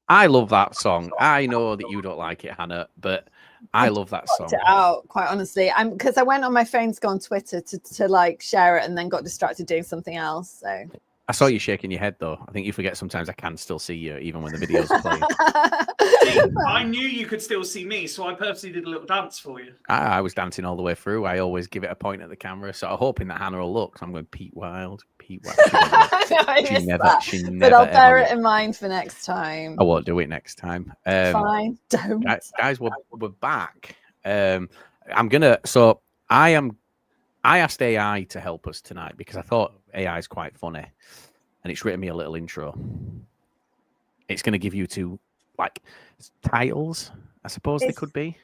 I love that song. I know that you don't like it, Hannah, but I love that song. It out, quite honestly. Because I went on my phone to go on Twitter to like share it and then got distracted doing something else. So I saw you shaking your head though. I think you forget sometimes I can still see you even when the videos are playing. See, I knew you could still see me, so I purposely did a little dance for you. I was dancing all the way through. I always give it a point at the camera, so I'm hoping that Hannah will look. So I'm going Pete Wild. She never. But I'll bear it in mind for next time. I won't do it next time. Fine, don't. Guys, we're back. I asked AI to help us tonight because I thought AI is quite funny, and it's written me a little intro. It's going to give you two like titles, I suppose they could be.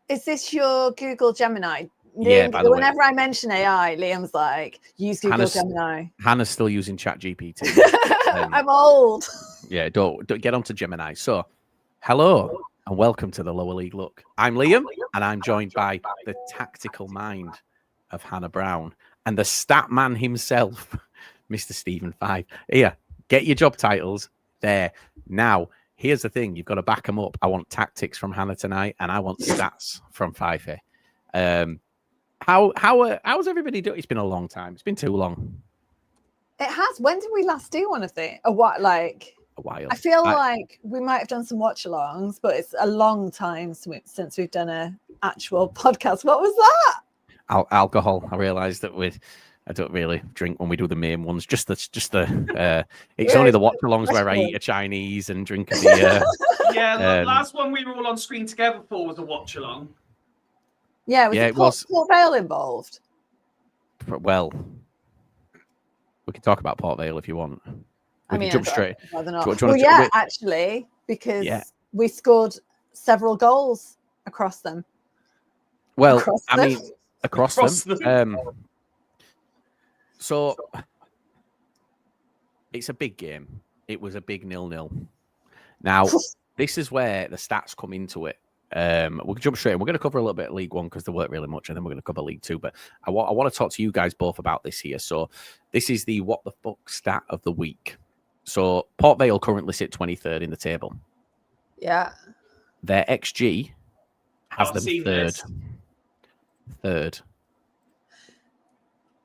Is this your Google Gemini? Yeah. By the way, whenever I mention AI, Liam's like, use Google Gemini. Hannah's still using ChatGPT. I'm old. Yeah, don't get onto Gemini. So, hello and welcome to the Lower League Look. I'm Liam, and I'm joined by the tactical mind of Hannah Brown and the stat man himself, Mr. Stephen Fyfie. Here, get your job titles there. Now, here's the thing. You've got to back them up. I want tactics from Hannah tonight, and I want stats from Fyfie. How's everybody doing? It's been a long time. It's been too long. It has. When did we last do one of the? A while. I feel like we might have done some watch-alongs, but it's a long time since we've done an actual podcast. What was that? Alcohol. I realised that I don't really drink when we do the main ones. It's only the watch-alongs where I eat a Chinese and drink a beer. Yeah, the last one we were all on screen together for was a watch-along. Yeah, was Port Vale involved? Well, we can talk about Port Vale if you want. We can jump straight. Actually, because we scored several goals across them. Well, across them. So it's a big game. It was a big 0-0. Now, this is where the stats come into it. We'll jump straight in. We're going to cover a little bit of League One because there weren't really much, and then we're going to cover League Two. But I want to talk to you guys both about this here. So this is the what the fuck stat of the week. So Port Vale currently sit 23rd in the table. Yeah. Their XG has them third.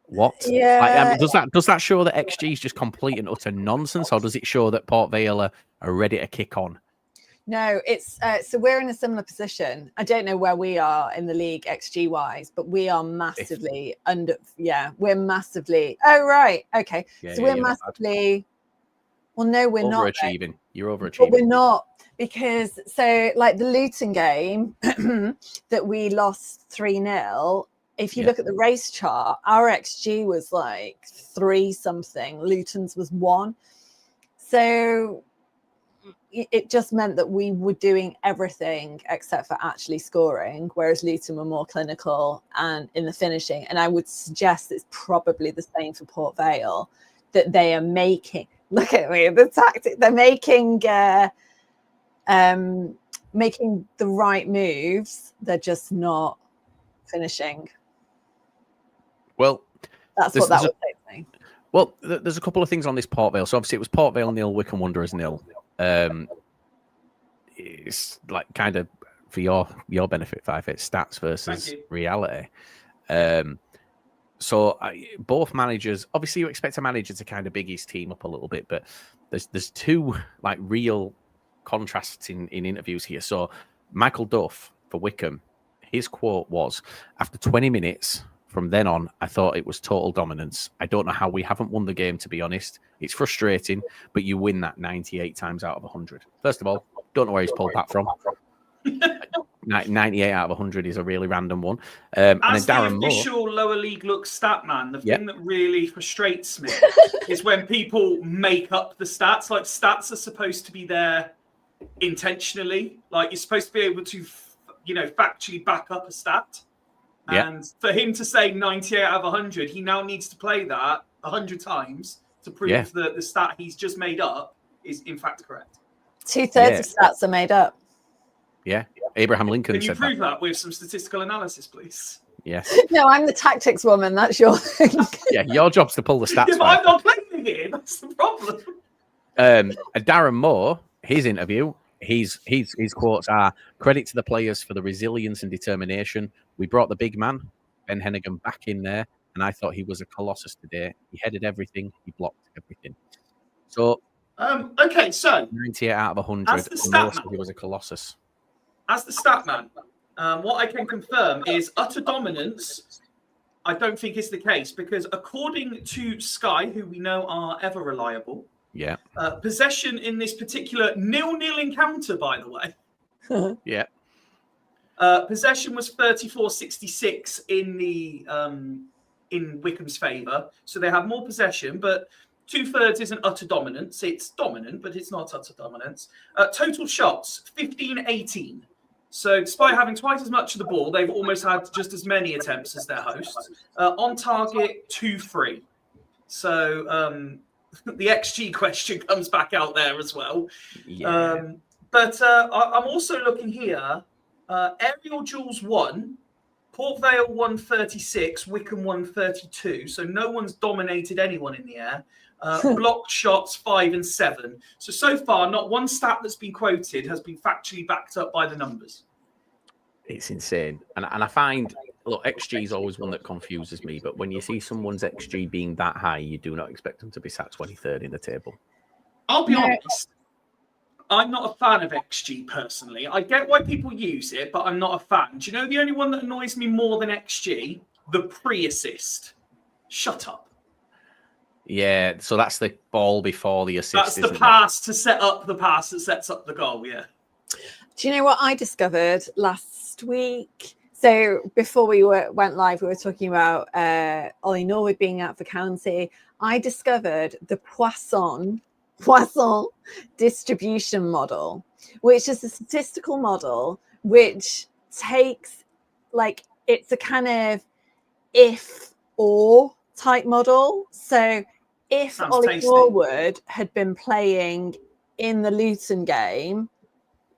What? Yeah. Does that show that XG is just complete and utter nonsense, or does it show that Port Vale are ready to kick on? No, it's so we're in a similar position. I don't know where we are in the league XG wise, but we are massively under. Yeah, we're massively. Oh right, okay. Yeah, so we're massively. Well, no, we're not overachieving. You're overachieving. But we're not, because like the Luton game that we lost 3-0. If you look at the race chart, our XG was like 3 something. Luton's was 1. So it just meant that we were doing everything except for actually scoring, whereas Luton were more clinical and in the finishing. And I would suggest it's probably the same for Port Vale, that they are making. Look at me, the tactic. They're making the right moves. They're just not finishing. Well, that's what that would say to me. Well, there's a couple of things on this Port Vale. So obviously it was Port Vale 0, Wycombe Wanderers 0. It's like kind of for your benefit, Fyfie, stats versus reality. So both managers, obviously you expect a manager to kind of big his team up a little bit, but there's two like real contrasts in interviews here. So Michael Duff for Wycombe, his quote was, after 20 minutes from then on, I thought it was total dominance. I don't know how we haven't won the game, to be honest. It's frustrating, but you win that 98 times out of 100. First of all, don't know where he's pulled that from. 98 out of 100 is a really random one. And As then Darren the official Moore, lower league look stat man, the thing that really frustrates me is when people make up the stats. Like, stats are supposed to be there intentionally. Like, you're supposed to be able to, factually back up a stat. And for him to say 98 out of 100, he now needs to play that 100 times to prove that the stat he's just made up is in fact correct. 2/3 of stats are made up. Yeah. Abraham Lincoln Can you said prove that with some statistical analysis, please? Yes. No, I'm the tactics woman. That's your thing. Yeah, your job's to pull the stats. Yeah, but I'm not playing the game. That's the problem. Darren Moore, his interview, his quotes are, credit to the players for the resilience and determination. We brought the big man, Ben Hennigan, back in there, and I thought he was a colossus today. He headed everything. He blocked everything. So, okay, so 98 out of 100. As the stat man, he was a colossus. As the stat man, what I can confirm is utter dominance. I don't think is the case because according to Sky, who we know are ever reliable, yeah, possession in this particular 0-0 encounter, by the way, yeah, possession was 34-66 in Wycombe's favour, so they have more possession, but 2/3 isn't utter dominance. It's dominant, but it's not utter dominance. Total shots 15-18. So despite having twice as much of the ball, they've almost had just as many attempts as their hosts. On target, 2-3. So the XG question comes back out there as well. Yeah. But I'm also looking here. Aerial duels 1, Port Vale 136, Wycombe 132. So no one's dominated anyone in the air. Blocked shots 5 and 7. So far, not one stat that's been quoted has been factually backed up by the numbers. It's insane. And I find, look, XG is always one that confuses me. But when you see someone's XG being that high, you do not expect them to be sat 23rd in the table. I'll be honest. I'm not a fan of XG personally. I get why people use it, but I'm not a fan. Do you know the only one that annoys me more than XG? The pre-assist. Shut up. Yeah, so that's the ball before the assist. That's the pass to set up the pass that sets up the goal, yeah. Do you know what I discovered last week? So before we went live, we were talking about Ollie Norwood being out for County. I discovered the Poisson distribution model, which is a statistical model which takes, like, it's a kind of if-or type model. So if Sounds Ollie tasty. Norwood had been playing in the Luton game,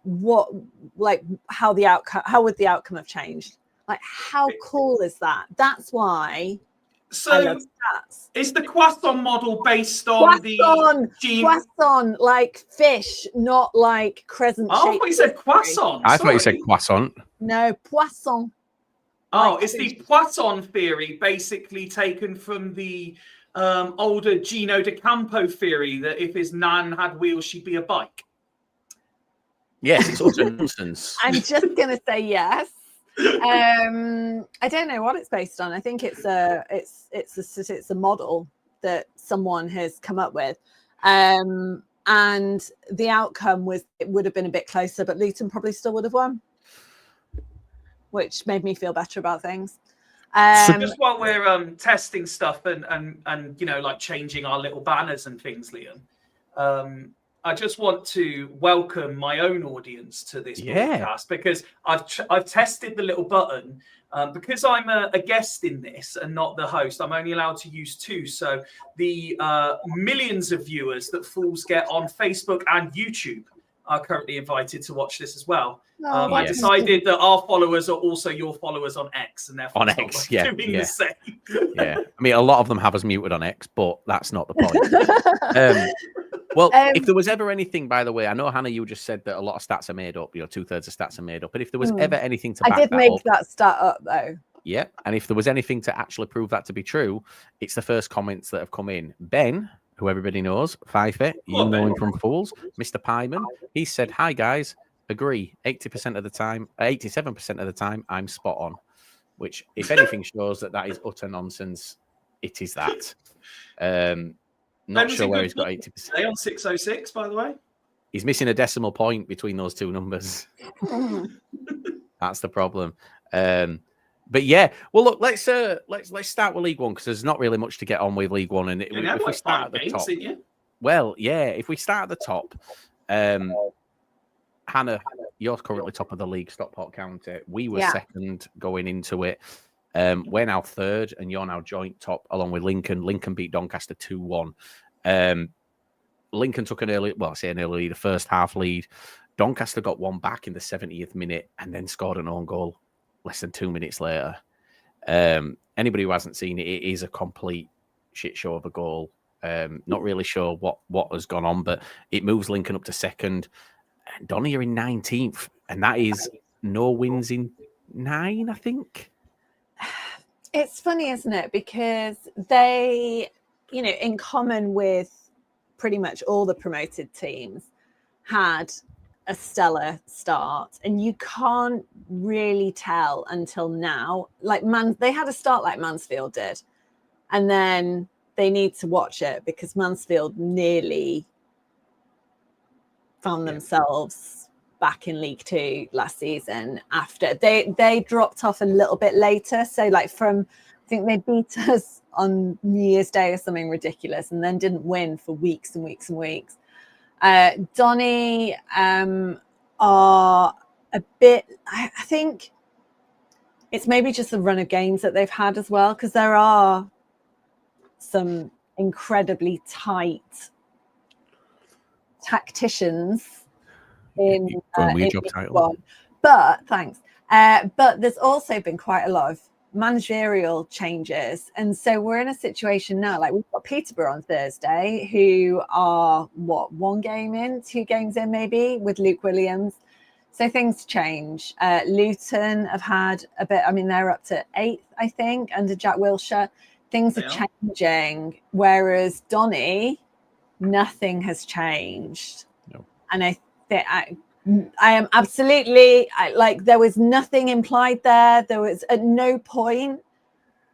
how would the outcome have changed? Like, how cool is that? That's why. So is the Poisson model based on the gene? Poisson, like fish, not like crescent shape. Oh, I thought you said croissant. I thought you said croissant. No, Poisson. Oh, Like it's the Poisson theory, basically taken from the older Gino de Campo theory that if his nan had wheels, she'd be a bike. Yes, it's also nonsense. I'm just gonna say yes. I don't know what it's based on. I think it's a model that someone has come up with, and the outcome was it would have been a bit closer, but Luton probably still would have won, which made me feel better about things. So just while we're testing stuff and you know, like changing our little banners and things, Liam, I just want to welcome my own audience to this podcast because I've tested the little button. Because I'm a guest in this and not the host, I'm only allowed to use 2. So the millions of viewers that Fools get on Facebook and YouTube are currently invited to watch this as well. I decided that our followers are also your followers on X, and therefore on X, doing the same. Yeah, I mean, a lot of them have us muted on X, but that's not the point. Well, if there was ever anything, by the way, I know, Hannah, you just said that a lot of stats are made up. 2/3 of stats are made up. But if there was ever anything to back I did make up, that stat up, though. Yeah, and if there was anything to actually prove that to be true, it's the first comments that have come in. Ben, who everybody knows, Fyfie, you know him from Fools, Mr. Pyman, he said, "Hi guys, agree. 80% of the time, 87% of the time, I'm spot on." Which, if anything, shows that is utter nonsense. It is that. Not sure where he's got 80%. On 606, by the way. He's missing a decimal point between those two numbers. That's the problem. But yeah, well, look, let's start with League One because there's not really much to get on with League One, and if we start at the top, well, yeah, if we start at the top, Hannah, you're currently top of the league, Stockport County. We were second going into it. We're now third, and you're now joint top along with Lincoln. Lincoln beat Doncaster 2-1. Lincoln took an early lead, a first half lead. Doncaster got one back in the 70th minute and then scored an own goal less than 2 minutes later. Anybody who hasn't seen it, it is a complete shit show of a goal. Not really sure what has gone on, but it moves Lincoln up to second. And Donny are in 19th, and that is no wins in 9, I think. It's funny, isn't it? Because they, in common with pretty much all the promoted teams, had a stellar start, and you can't really tell until now. Like they had a start like Mansfield did, and then they need to watch it because Mansfield nearly found themselves back in League Two last season after they dropped off a little bit later. So like I think they beat us on New Year's Day or something ridiculous, and then didn't win for weeks and weeks and weeks. Donny are a bit, I think it's maybe just the run of games that they've had as well, because there are some incredibly tight tacticians in job title. But thanks. But there's also been quite a lot of managerial changes, and so we're in a situation now, like we've got Peterborough on Thursday, who are 2 games in maybe, with Luke Williams. So things change. Luton have had a bit, they're up to 8th, I think, under Jack Wilshere. Things are changing, whereas Donny, nothing has changed. No. And I think I am absolutely, there was nothing implied there. There was at no point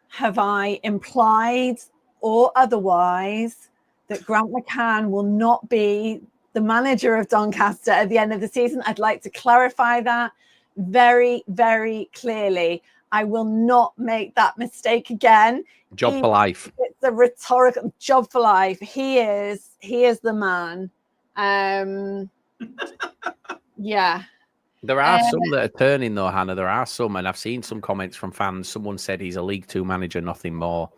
have I implied or otherwise that Grant McCann will not be the manager of Doncaster at the end of the season. I'd like to clarify that very, very clearly. I will not make that mistake again. Job for life. It's a rhetorical job for life. He is the man. Yeah. There are some that are turning though, Hannah. There are some, and I've seen some comments from fans. Someone said he's a League Two manager, nothing more.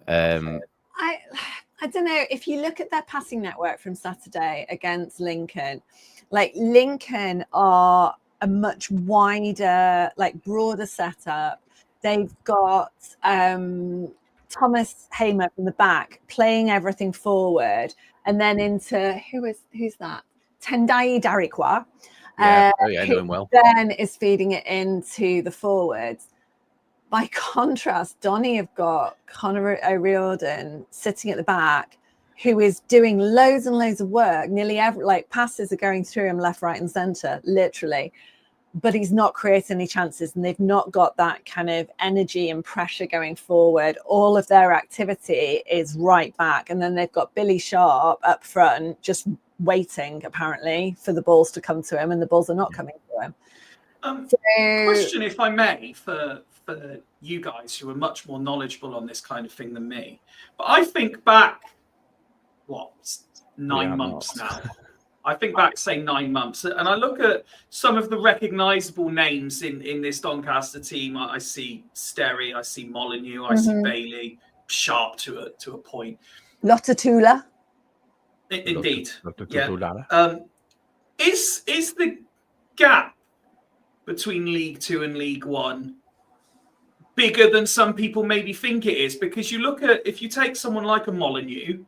I don't know. If you look at their passing network from Saturday against Lincoln, like Lincoln are a much wider, broader setup. They've got Thomas Hamer from the back playing everything forward, and then into who's that? Tendai Darikwa. Doing well. Then is feeding it into the forwards. By contrast, Donny have got Conor O'Riordan sitting at the back, who is doing loads and loads of work. Nearly every passes are going through him left, right, and centre, literally. But he's not creating any chances, and they've not got that kind of energy and pressure going forward. All of their activity is right back, and then they've got Billy Sharp up front, just waiting apparently for the balls to come to him, and the balls are not coming to him. Question, if I may, for you guys who are much more knowledgeable on this kind of thing than me, but I think back 9 months now. I think back, say, 9 months, and I look at some of the recognisable names in this Doncaster team. I see Sterry, I see Molyneux, I see Bailey, Sharp to a point. Lotatula. Indeed. Is the gap between League Two and League One bigger than some people maybe think it is? Because you look at, if you take someone like a Molyneux,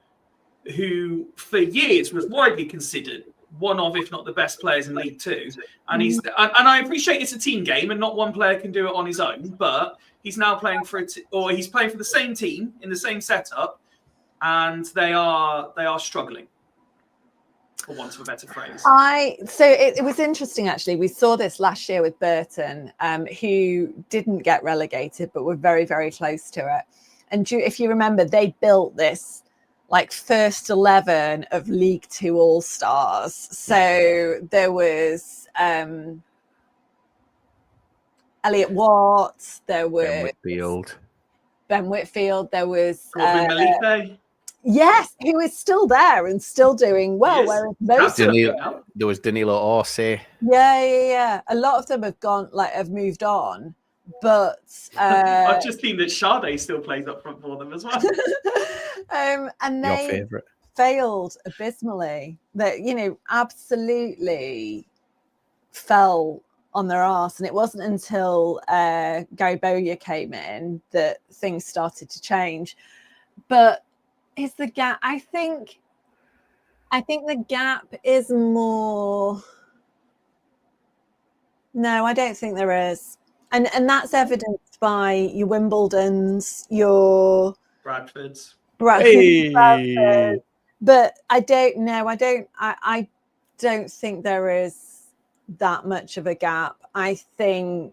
who for years was widely considered one of, if not the best players in League Two, and I appreciate it's a team game and not one player can do it on his own, but he's now playing for he's playing for the same team in the same setup, and they are struggling, for want of a better phrase. So it was interesting, actually. We saw this last year with Burton, who didn't get relegated, but were very, very close to it. And if you remember, they built this first 11 of League Two All-Stars. So there was Elliot Watt, there was Ben Whitfield, there was yes, who is still there and still doing well. Whereas there was Danilo Orsi. Yeah. A lot of them have moved on. But I've just seen that Sade still plays up front for them as well. And they failed abysmally. That absolutely fell on their arse, and it wasn't until Gary Bowyer came in that things started to change. But is the gap? I think the gap is more No, I don't think there is. And that's evidenced by your Wimbledons, your Bradfords. Hey. But I don't know. I don't think there is that much of a gap. I think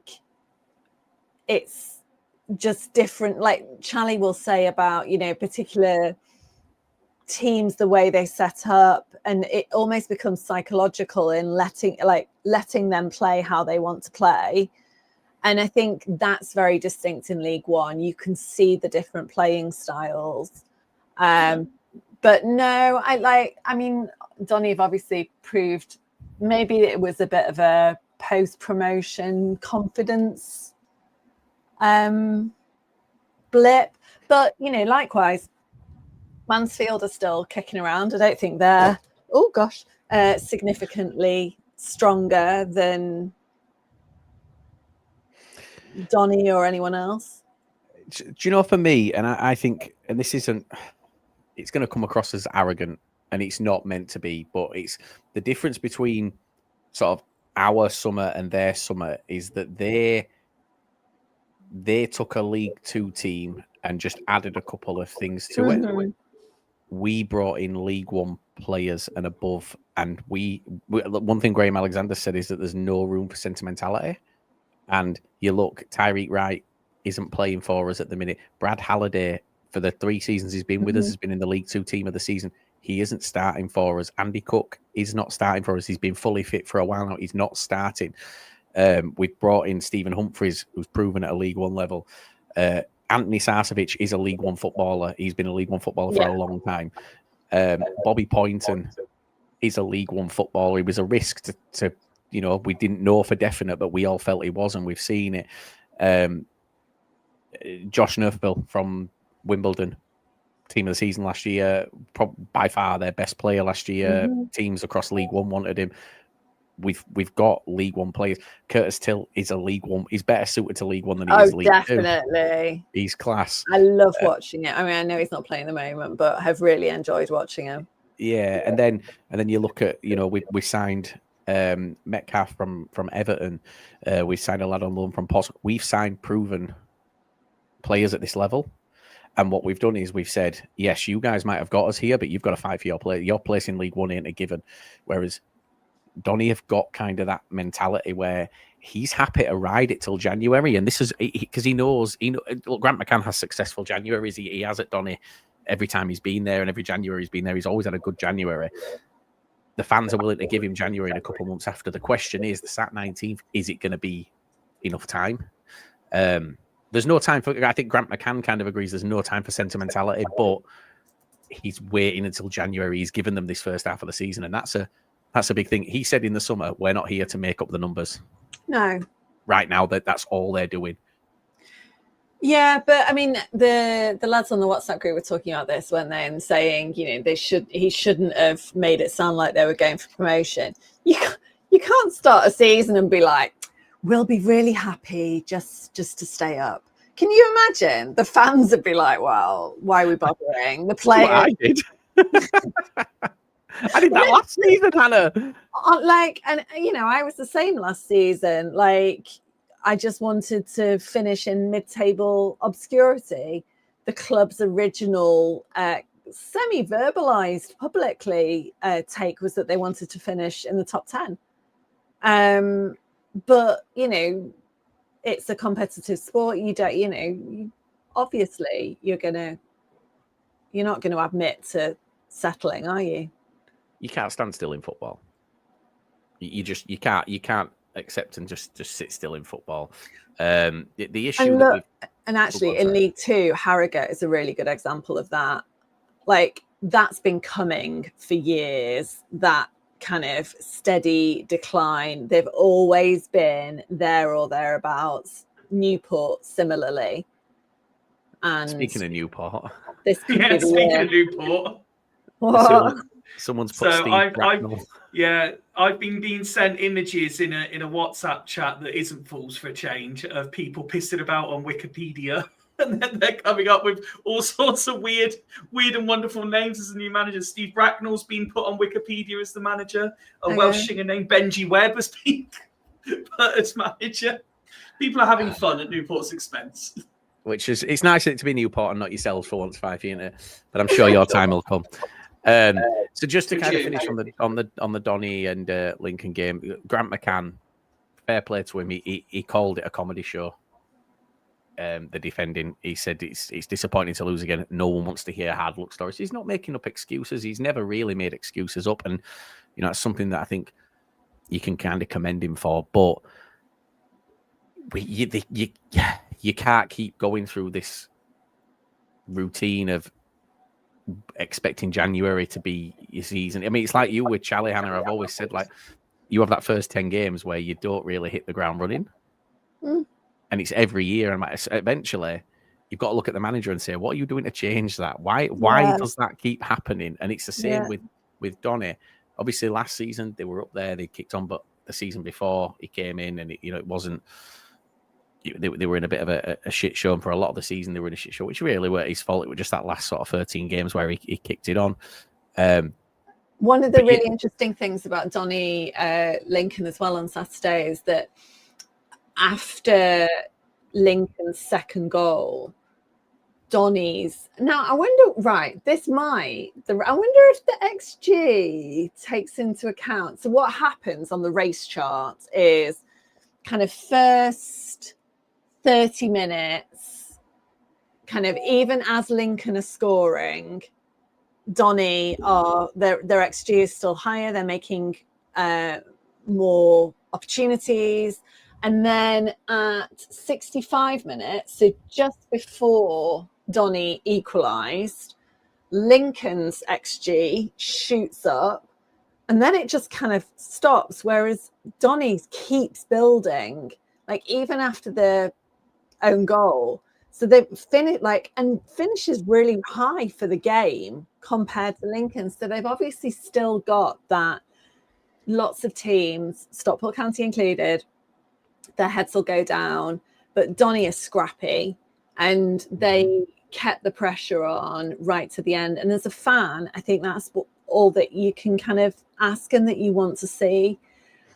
it's just different. Like Charlie will say about, particular teams, the way they set up, and it almost becomes psychological in letting them play how they want to play. And I think that's very distinct in League One. You can see the different playing styles. But no, Donny have obviously proved maybe it was a bit of a post-promotion confidence blip. But, likewise, Mansfield are still kicking around. I don't think they're, significantly stronger than Donny or anyone else. Do you know, for me, and I think, and this isn't, it's going to come across as arrogant, and it's not meant to be, but it's the difference between sort of our summer and their summer is that they took a League Two team and just added a couple of things to it. We brought in League One players and above, and we one thing Graham Alexander said is that there's no room for sentimentality. And you look, Tyreek Wright isn't playing for us at the minute. Brad Halliday, for the 3 seasons he's been with us, has been in the League Two team of the season. He isn't starting for us. Andy Cook is not starting for us. He's been fully fit for a while now. He's not starting. We've brought in Stephen Humphreys, who's proven at a League One level. Anthony Sarcevic is a League One footballer. He's been a League One footballer for a long time. Bobby Poynton is a League One footballer. He was a risk to we didn't know for definite, but we all felt he was, and we've seen it. Josh Nerfville from Wimbledon, team of the season last year, by far their best player last year. Teams across League One wanted him. We've got League One players. Curtis Till is a League One. He's better suited to League One than he is League Two. Definitely. He's class. I love watching it. I mean, I know he's not playing at the moment, but have really enjoyed watching him. Yeah, and then you look at we signed Metcalf from Everton. We signed a lad on loan from Pos. We've signed proven players at this level, and what we've done is we've said, yes, you guys might have got us here, but you've got to fight for your place. Your place in League One ain't a given. Whereas Donny have got kind of that mentality where he's happy to ride it till January, and this is because he knows. Look, Grant McCann has successful Januaries. He has at Donny every time he's been there, and every January he's been there. He's always had a good January. The fans are willing to give him January and a couple of months after. The question is, the Sat 19th, is it going to be enough time? There's no time for. I think Grant McCann kind of agrees. There's no time for sentimentality, but he's waiting until January. He's given them this first half of the season, and that's a big thing. He said in the summer, we're not here to make up the numbers. No. Right now, that's all they're doing. Yeah, but I mean, the lads on the WhatsApp group were talking about this, weren't they? And saying, he shouldn't have made it sound like they were going for promotion. You can't start a season and be like, we'll be really happy just to stay up. Can you imagine? The fans would be like, well, why are we bothering? The players. I did. I did that last season, Hannah. I was the same last season. I just wanted to finish in mid-table obscurity. The club's original semi-verbalized publicly take was that they wanted to finish in the top 10. But, it's a competitive sport. You don't, obviously you're not going to admit to settling, are you? You can't stand still in football. You can't accept and just sit still in football. The issue and actually in League Two, Harrogate is a really good example of that. That's been coming for years, that kind of steady decline. They've always been there or thereabouts. Newport similarly. And speaking of Newport, what? Someone's put Steve Bracknell. I've been being sent images in a WhatsApp chat that isn't fools for a change of people pissing about on Wikipedia, and then they're coming up with all sorts of weird and wonderful names as the new manager. Steve Bracknell's been put on Wikipedia as the manager. A Welsh singer named Benji Webb has been but as manager, people are having fun at Newport's expense. Which is, it's nice to be Newport and not yourselves for once, Fyfie, isn't it? But I'm sure your time will come. So just to kind of finish on the Donny and Lincoln game, Grant McCann, fair play to him. He called it a comedy show. The defending, he said it's disappointing to lose again. No one wants to hear hard luck stories. He's not making up excuses. He's never really made excuses up, and it's something that I think you can kind of commend him for. But you can't keep going through this routine of expecting January to be your season. I mean, it's like you with Charlie Hannah. I've always said, like, you have that first 10 games where you don't really hit the ground running. And it's every year. And eventually you've got to look at the manager and say, what are you doing to change that? Why does that keep happening? And it's the same with Donny. Obviously last season they were up there, they kicked on, but the season before he came in and it wasn't, they were in a bit of a shit show, and for a lot of the season they were in a shit show, which really weren't his fault. It was just that last sort of 13 games where he kicked it on. One of the really interesting things about Donny Lincoln as well on Saturday is that after Lincoln's second goal, Donny's now, I wonder if the XG takes into account. So what happens on the race chart is kind of first 30 minutes, kind of even as Lincoln are scoring, Donny their XG is still higher. They're making more opportunities. And then at 65 minutes, so just before Donny equalised, Lincoln's XG shoots up, and then it just kind of stops, whereas Donny keeps building, like even after their own goal. So they've finishes really high for the game compared to Lincoln. So they've obviously still got that. Lots of teams, Stockport County included, their heads will go down, but Donny is scrappy and they kept the pressure on right to the end. And as a fan, I think that's all that you can kind of ask and that you want to see.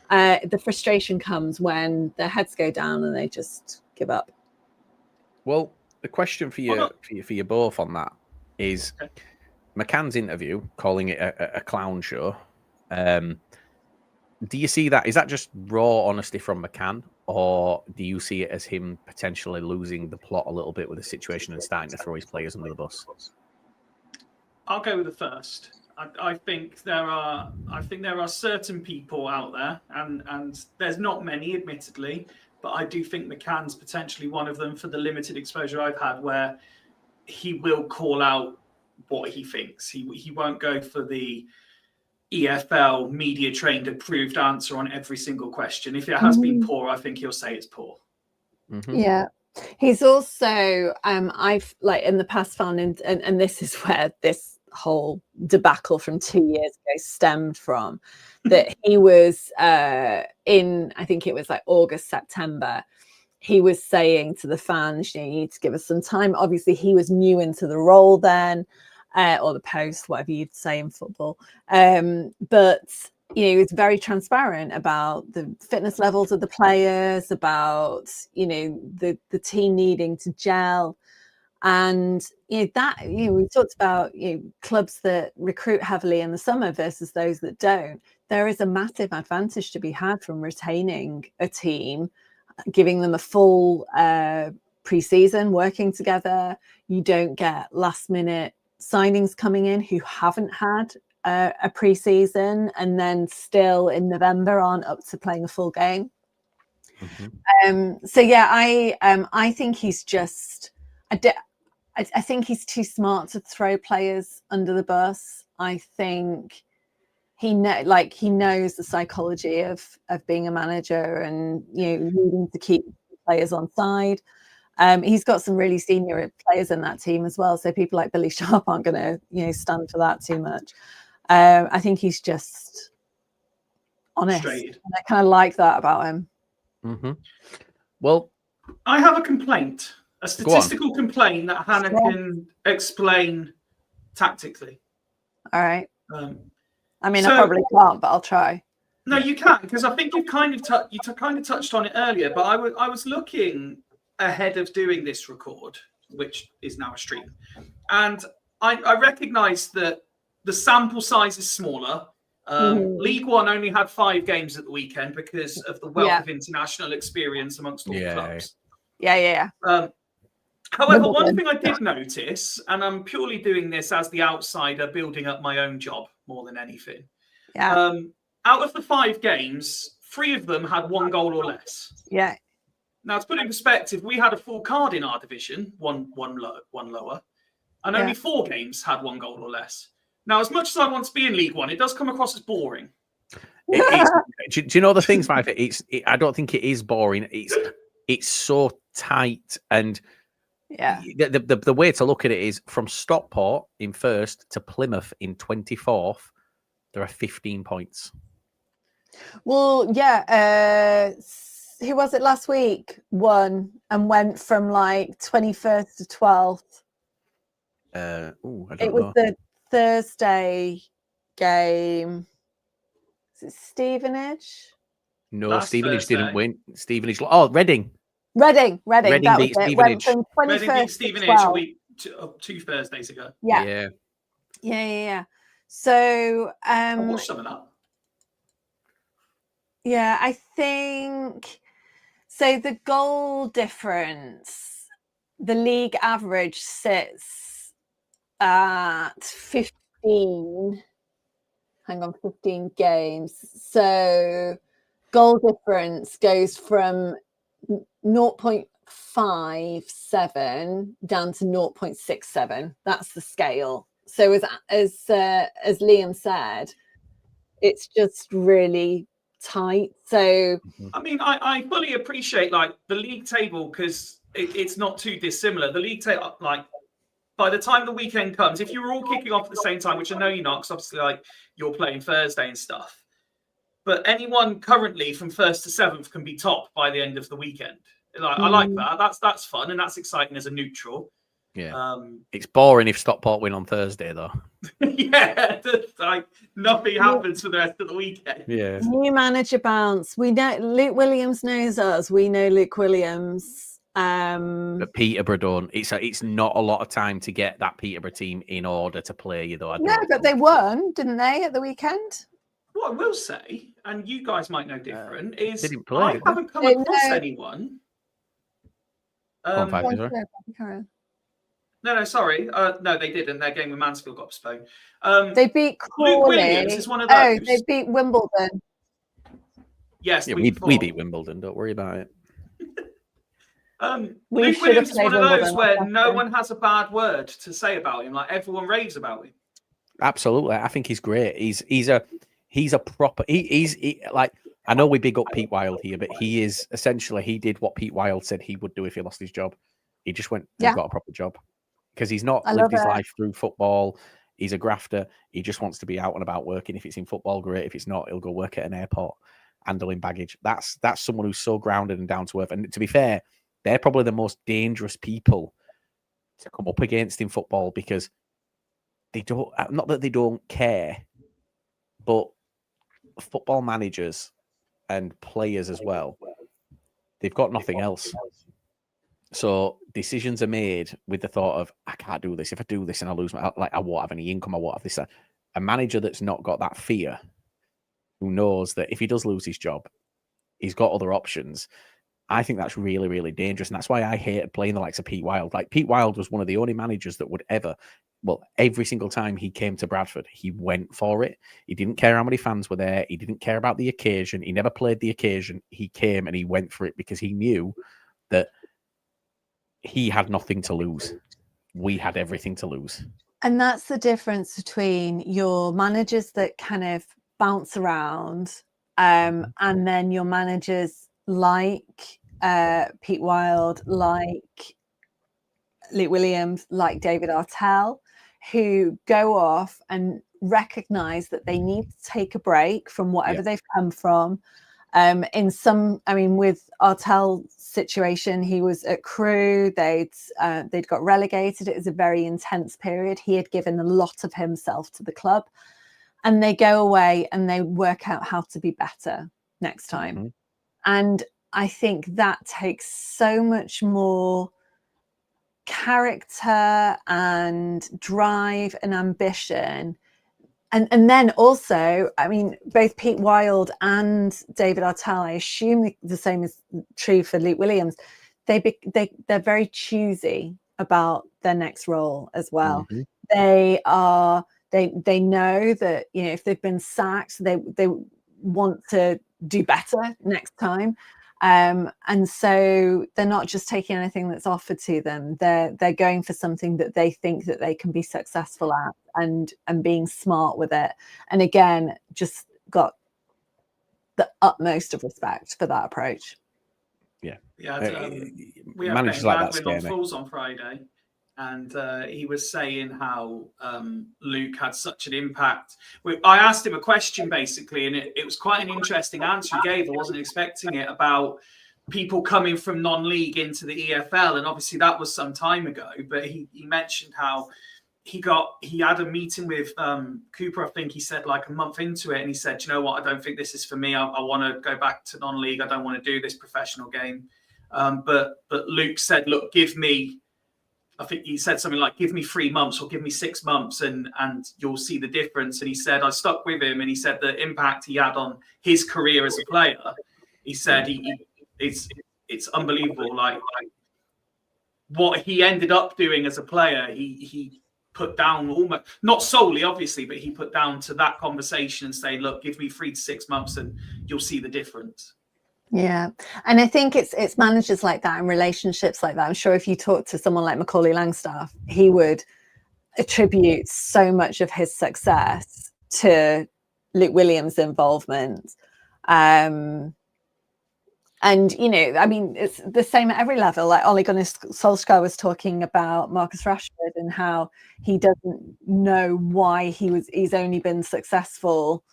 The frustration comes when their heads go down and they just give up. Well, the question for you both on that is McCann's interview, calling it a clown show. Do you see that? Is that just raw honesty from McCann, or do you see it as him potentially losing the plot a little bit with the situation and starting to throw his players under the bus? I'll go with the first. I think there are certain people out there, and there's not many, admittedly, but I do think McCann's potentially one of them for the limited exposure I've had, where he will call out what he thinks. He won't go for the EFL media trained approved answer on every single question. If it has been poor, I think he'll say it's poor. Yeah. He's also I've like in the past found, and this is where this whole debacle from 2 years ago stemmed from, that he was in, I think it was like August, September, he was saying to the fans, you need to give us some time. Obviously he was new into the role then, or the post, whatever you'd say in football, but he was very transparent about the fitness levels of the players, about the team needing to gel. And we talked about clubs that recruit heavily in the summer versus those that don't. There is a massive advantage to be had from retaining a team, giving them a full pre-season, working together. You don't get last minute signings coming in who haven't had a pre-season and then still in November aren't up to playing a full game. So yeah, I think he's just I think he's too smart to throw players under the bus. I think he knows the psychology of being a manager and needing to keep players on side. He's got some really senior players in that team as well, so people like Billy Sharp aren't going to stand for that too much. I think he's just honest. And I kind of like that about him. Well, I have a complaint. A statistical complaint that Hannah can explain tactically. All right. I I probably can't, but I'll try. No, you can, because I think you kind of touched on it earlier. But I was looking ahead of doing this record, which is now a stream, and I recognised that the sample size is smaller. League One only had 5 games at the weekend because of the wealth of international experience amongst all the clubs. Yeah. However, one thing I did notice, and I'm purely doing this as the outsider, building up my own job more than anything. Yeah. Out of the 5 games, 3 of them had 1 goal or less. Yeah. Now, to put it in perspective, we had a full card in our division, one lower, and only 4 games had 1 goal or less. Now, as much as I want to be in League One, it does come across as boring. Do you know the things, Fyfie? I don't think it is boring. It's so tight, and the way to look at it is from Stockport in first to Plymouth in 24th. There are 15 points. Well, yeah. Who was it last week? Won and went from like 21st to 12th. I don't it was know. The Thursday game. Is it Stevenage? No, Last Stevenage Thursday. Didn't win. Stevenage. Oh, Reading. Reading. That was beat it. Went Stevenage. from 21st Reading beat to Stevenage 12th. 2 Thursdays ago. Yeah. So I watched some of that. Yeah, I think so. The goal difference, the league average sits at 15. Hang on, 15 games. So goal difference goes from 0.57 down to 0.67. That's the scale. So as Liam said, it's just really tight. So I mean, I fully appreciate like the league table because it's not too dissimilar. The league table, like by the time the weekend comes, if you were all kicking off at the same time, which I know you're not, because obviously like you're playing Thursday and stuff, but anyone currently from 1st to 7th can be top by the end of the weekend. Like I like that. That's fun and that's exciting as a neutral. Yeah. It's boring if Stockport win on Thursday, though. Yeah, like nothing happens for the rest of the weekend. Yeah. New manager bounce. We know Luke Williams knows us. We know Luke Williams. But Peterborough don't. It's not a lot of time to get that Peterborough team in order to play you, though. No, but they won, didn't they, at the weekend? What I will say, and you guys might know different, is didn't play, I did they? haven't come across anyone. No, sorry. No, they didn't. Their game with Mansfield got postponed. They beat Crawley. Luke Williams is one of those. Oh, they beat Wimbledon. Yes, yeah, we beat Wimbledon. Don't worry about it. Luke Williams is one of those where no one has a bad word to say about him. Like everyone raves about him. Absolutely, I think he's great. He's a proper. He's like, I know we big up Pete Wild here, but he is essentially he did what Pete Wild said he would do if he lost his job. He just went and got a proper job because he's not lived his life through football. He's a grafter. He just wants to be out and about working. If it's in football, great. If it's not, he'll go work at an airport, handling baggage. That's someone who's so grounded and down to earth. And to be fair, they're probably the most dangerous people to come up against in football because they don't. Not that they don't care, but football managers and players as well, they've got nothing else. So decisions are made with the thought of, I can't do this. If I do this and I lose I won't have any income, I won't have this. A manager that's not got that fear, who knows that if he does lose his job, he's got other options. I think that's really, really dangerous. And that's why I hated playing the likes of Pete Wild. Like Pete Wild was one of the only managers that would ever, every single time he came to Bradford, he went for it. He didn't care how many fans were there. He didn't care about the occasion. He never played the occasion. He came and he went for it because he knew that he had nothing to lose. We had everything to lose. And that's the difference between your managers that kind of bounce around and then your managers like Pete Wild, like Luke Williams, like David Artell, who go off and recognise that they need to take a break from whatever they've come from. With Artell's situation, he was at Crewe. They'd got relegated. It was a very intense period. He had given a lot of himself to the club, and they go away and they work out how to be better next time. Mm-hmm. And I think that takes so much more character and drive and ambition. And then also, I mean, both Pete Wild and David Artell, I assume the same is true for Luke Williams. They're very choosy about their next role as well. Mm-hmm. They know that, you know, if they've been sacked, they want to do better next time. And so they're not just taking anything that's offered to them. They're going for something that they think that they can be successful at, and being smart with it. And again, just got the utmost of respect for that approach. Yeah. We had managers like that Gladwin on scare me. Fools on Friday, and he was saying how Luke had such an impact. I asked him a question basically, and it was quite an interesting answer he gave. I wasn't expecting it, about people coming from non-league into the EFL, and obviously that was some time ago. But he mentioned how he had a meeting with Cooper, I think he said, like a month into it, and he said, you know what, I don't think this is for me. I want to go back to non-league. I don't want to do this professional game. But Luke said, look, give me, I think he said something like, give me 3 months or give me 6 months and you'll see the difference. And he said, I stuck with him, and he said the impact he had on his career as a player, he said it's unbelievable. Like what he ended up doing as a player, he put down almost, not solely obviously, but he put down to that conversation and say, look, give me 3 to 6 months and you'll see the difference. Yeah, and I think it's managers like that and relationships like that. I'm sure if you talk to someone like Macaulay Langstaff, he would attribute so much of his success to Luke Williams' involvement. And, you know, I mean, it's the same at every level. Like Ole Gunnar Solskjaer was talking about Marcus Rashford and how he doesn't know why he's only been successful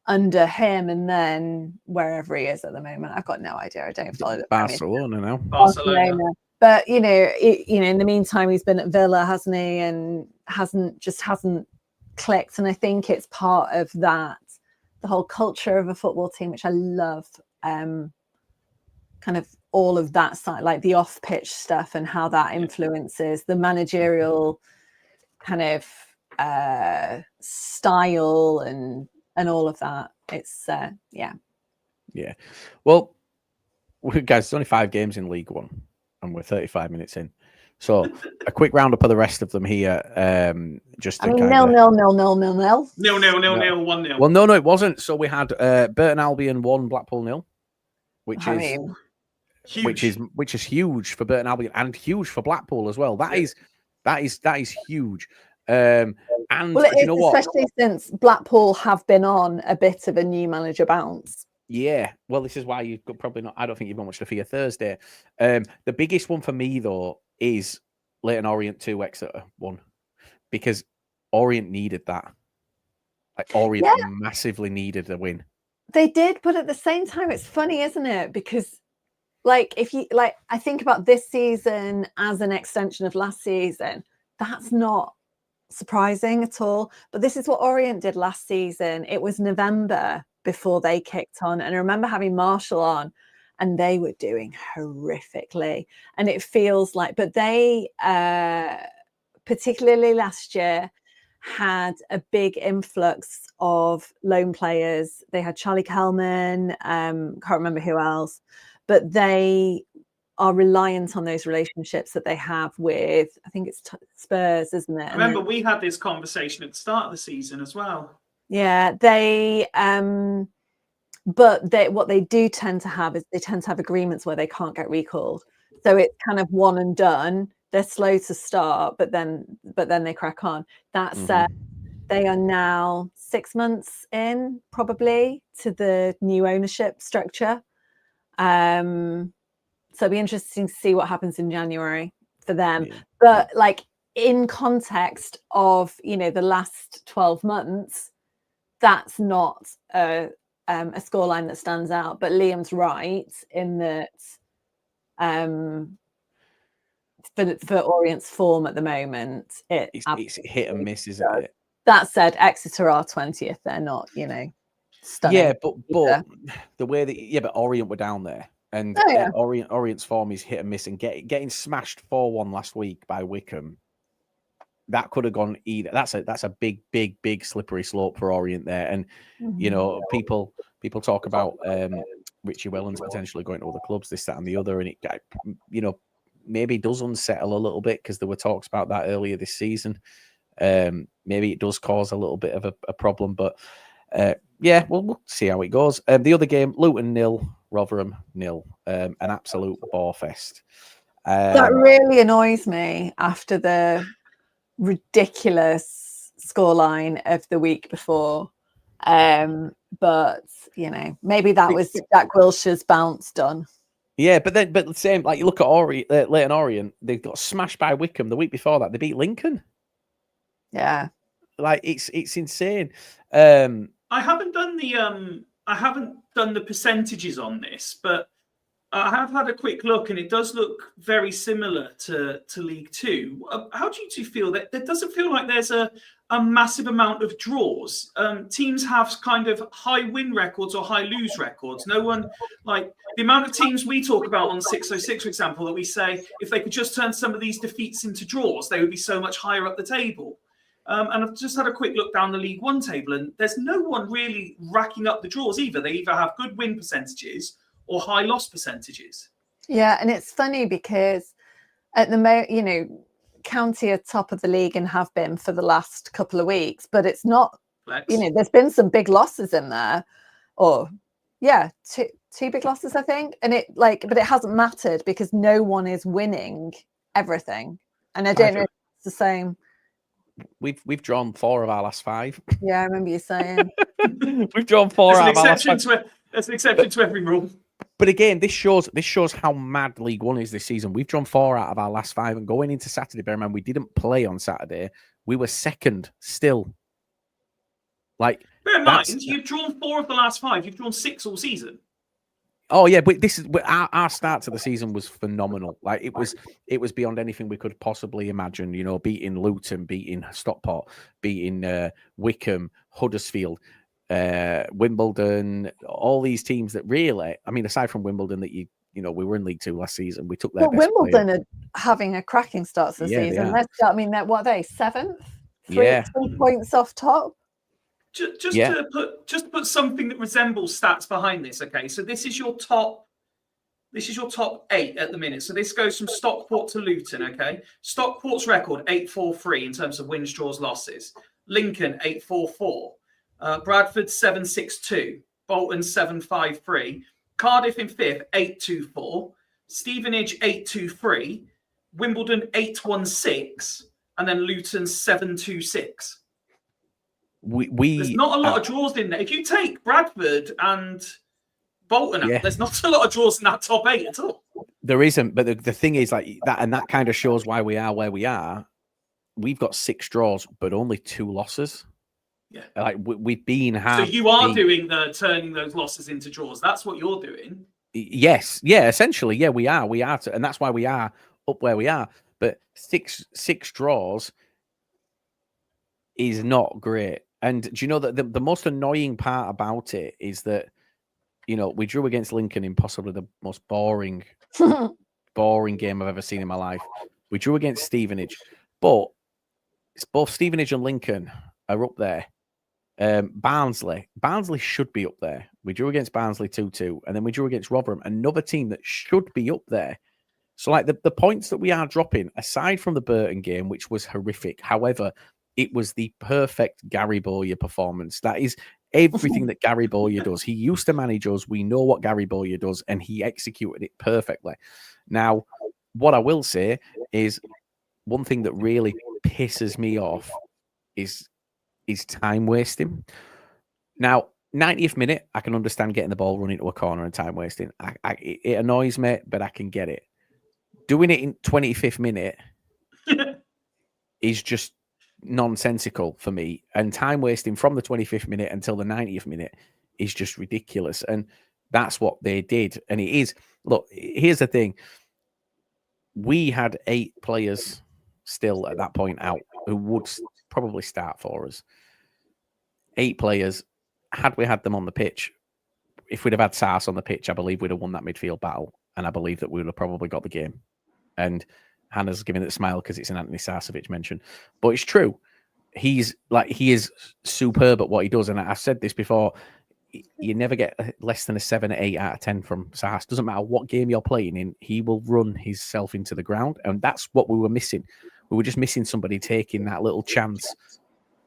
under him, and then wherever he is at the moment, I've got no idea. I don't follow the Barcelona now. Barcelona. But you know, in the meantime, he's been at Villa, hasn't he? And hasn't clicked. And I think it's part of that, the whole culture of a football team, which I love. Kind of all of that side, like the off-pitch stuff and how that influences the managerial kind of style and all of that. It's yeah. Well, guys, it's only 5 games in League One, and we're 35 minutes in. So a quick roundup of the rest of them here. Just to nil, 1-0. Well, no, it wasn't. So we had Burton Albion 1, Blackpool 0, which is huge for Burton Albion and huge for Blackpool as well. That is huge. And you know what? Especially since Blackpool have been on a bit of a new manager bounce. Yeah, well, this is why you've probably not. I don't think you've watched the Fear Thursday. The biggest one for me though is Leyton Orient 2, Exeter 1, because Orient needed that. Like Orient massively needed a win. They did, but at the same time, it's funny, isn't it? Because like if you like, I think about this season as an extension of last season. That's not surprising at all. But this is what Orient did last season. It was November before they kicked on, and I remember having Marshall on, and they were doing horrifically. And it feels like, but they particularly last year had a big influx of loan players. They had Charlie Kelman, can't remember who else, but they are reliant on those relationships that they have with, I think it's Spurs, isn't it? I remember we had this conversation at the start of the season as well. Yeah, but what they do tend to have is they tend to have agreements where they can't get recalled. So it's kind of one and done. They're slow to start, but then they crack on. That said, they are now 6 months in probably to the new ownership structure. So it'll be interesting to see what happens in January for them. Yeah. But like in context of, you know, the last 12 months, that's not a scoreline that stands out. But Liam's right in that for Orient's form at the moment, it's hit and miss, isn't it? That said, Exeter are 20th. They're not, stunning. Yeah, but the way that but Orient were down there, and Orient's form is hit and miss, and getting smashed 4-1 last week by Wycombe. That could have gone either. That's a big slippery slope for Orient there, and people talk about Richie Wellens potentially going to other clubs, this, that, and the other, and it maybe does unsettle a little bit because there were talks about that earlier this season. Maybe it does cause a little bit of a problem, but we'll see how it goes. The other game, Luton 0, Rotherham 0, an absolute bore fest. That really annoys me after the ridiculous scoreline of the week before. But maybe that was Jack Wilshere's bounce done. Yeah, but the same, like you look at Leyton Orient, they got smashed by Wycombe the week before that. They beat Lincoln. Yeah, like it's insane. I haven't done the percentages on this, but I have had a quick look, and it does look very similar to League Two. How do you two feel? That it doesn't feel like there's a massive amount of draws. Teams have kind of high win records or high lose records. No one, like the amount of teams we talk about on 606, for example, that we say if they could just turn some of these defeats into draws, they would be so much higher up the table. And I've just had a quick look down the League One table, and there's no one really racking up the draws either. They either have good win percentages or high loss percentages. Yeah, and it's funny because at the moment, County are top of the league and have been for the last couple of weeks, but it's not. Flex. There's been some big losses in there, two big losses, I think, and but it hasn't mattered because no one is winning everything, and I don't know if it's the same. We've drawn 4 of our last 5. Yeah, I remember you saying we've drawn 4 out of our last 5. There's an exception to every rule. But again, this shows how mad League One is this season. We've drawn 4 out of our last 5, and going into Saturday, bear in mind we didn't play on Saturday. We were second still. Like, bear in mind, you've drawn 4 of the last 5. You've drawn 6 all season. Oh yeah, but this is our start to the season was phenomenal. Like it was beyond anything we could possibly imagine. Beating Luton, beating Stockport, beating Wycombe, Huddersfield, Wimbledon, all these teams that really, I mean, aside from Wimbledon, that we were in League Two last season. We took their best Wimbledon player. are having a cracking start to the season. What are they? 7th? 3 points off top. Just to put something that resembles stats behind this. Okay, so this is your top 8 at the minute. So this goes from Stockport to Luton. Okay, Stockport's record 8-4-3 in terms of wins, draws, losses. Lincoln 8-4-4. Bradford 7-6-2. Bolton 7-5-3. Cardiff in 5th 8-2-4. Stevenage 8-2-3. Wimbledon 8-1-6, and then Luton 7-2-6. There's not a lot of draws in there. If you take Bradford and Bolton out, there's not a lot of draws in that top 8 at all. There isn't, but the thing is like that, and that kind of shows why we are where we are. We've got 6 draws, but only 2 losses. Yeah, like we've been half. So you are doing the turning those losses into draws. That's what you're doing. Yes, yeah, essentially, yeah, we are, and that's why we are up where we are. But six draws is not great. And do you know that the most annoying part about it is that, we drew against Lincoln in possibly the most boring game I've ever seen in my life. We drew against Stevenage, but both Stevenage and Lincoln are up there. Barnsley should be up there. We drew against Barnsley 2-2, and then we drew against Rotherham, another team that should be up there. So, like the points that we are dropping, aside from the Burton game, which was horrific. However, it was the perfect Gary Bowyer performance. That is everything that Gary Bowyer does. He used to manage us. We know what Gary Bowyer does, and he executed it perfectly. Now, what I will say is one thing that really pisses me off is time wasting. Now, 90th minute, I can understand getting the ball running to a corner and time wasting. It annoys me, but I can get it. Doing it in 25th minute is just nonsensical for me, and time wasting from the 25th minute until the 90th minute is just ridiculous. And that's what they did. And it is, look, here's the thing. We had 8 players still at that point out who would probably start for us. 8 players. Had we had them on the pitch, if we'd have had Sars on the pitch, I believe we'd have won that midfield battle, and I believe that we would have probably got the game. And Hannah's giving it a smile because it's an Anthony Sarcevic mention, but it's true. He is superb at what he does, and I've said this before. You never get less than a 7 or 8 out of 10 from Sars. Doesn't matter what game you're playing in, he will run himself into the ground, and that's what we were missing. We were just missing somebody taking that little chance,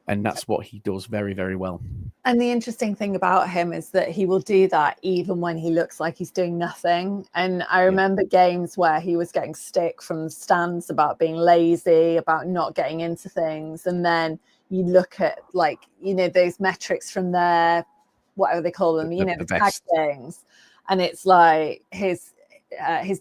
and that's what he does very, very well. And the interesting thing about him is that he will do that even when he looks like he's doing nothing. And I remember games where he was getting stick from the stands about being lazy, about not getting into things, and then you look at, like, you know, those metrics from their, whatever they call them, you know, the tag things, and it's like his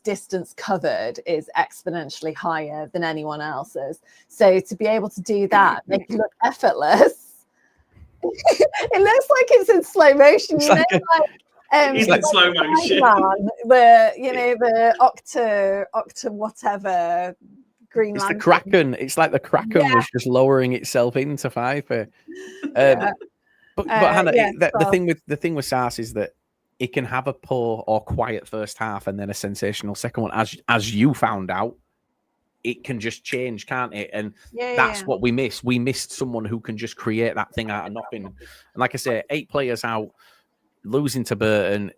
distance covered is exponentially higher than anyone else's. So to be able to do that, make it look effortless, it looks like it's in slow motion. It's you like know, he's like slow motion. The octa whatever. Green It's Lantern. the Kraken. It's like the Kraken was just lowering itself into Fyfie. But Hannah, the thing with Sars is that it can have a poor or quiet first half and then a sensational second one. As you found out, it can just change, can't it? And that's what we miss. We missed someone who can just create that thing out of nothing. And like I say, 8 players out, losing to Burton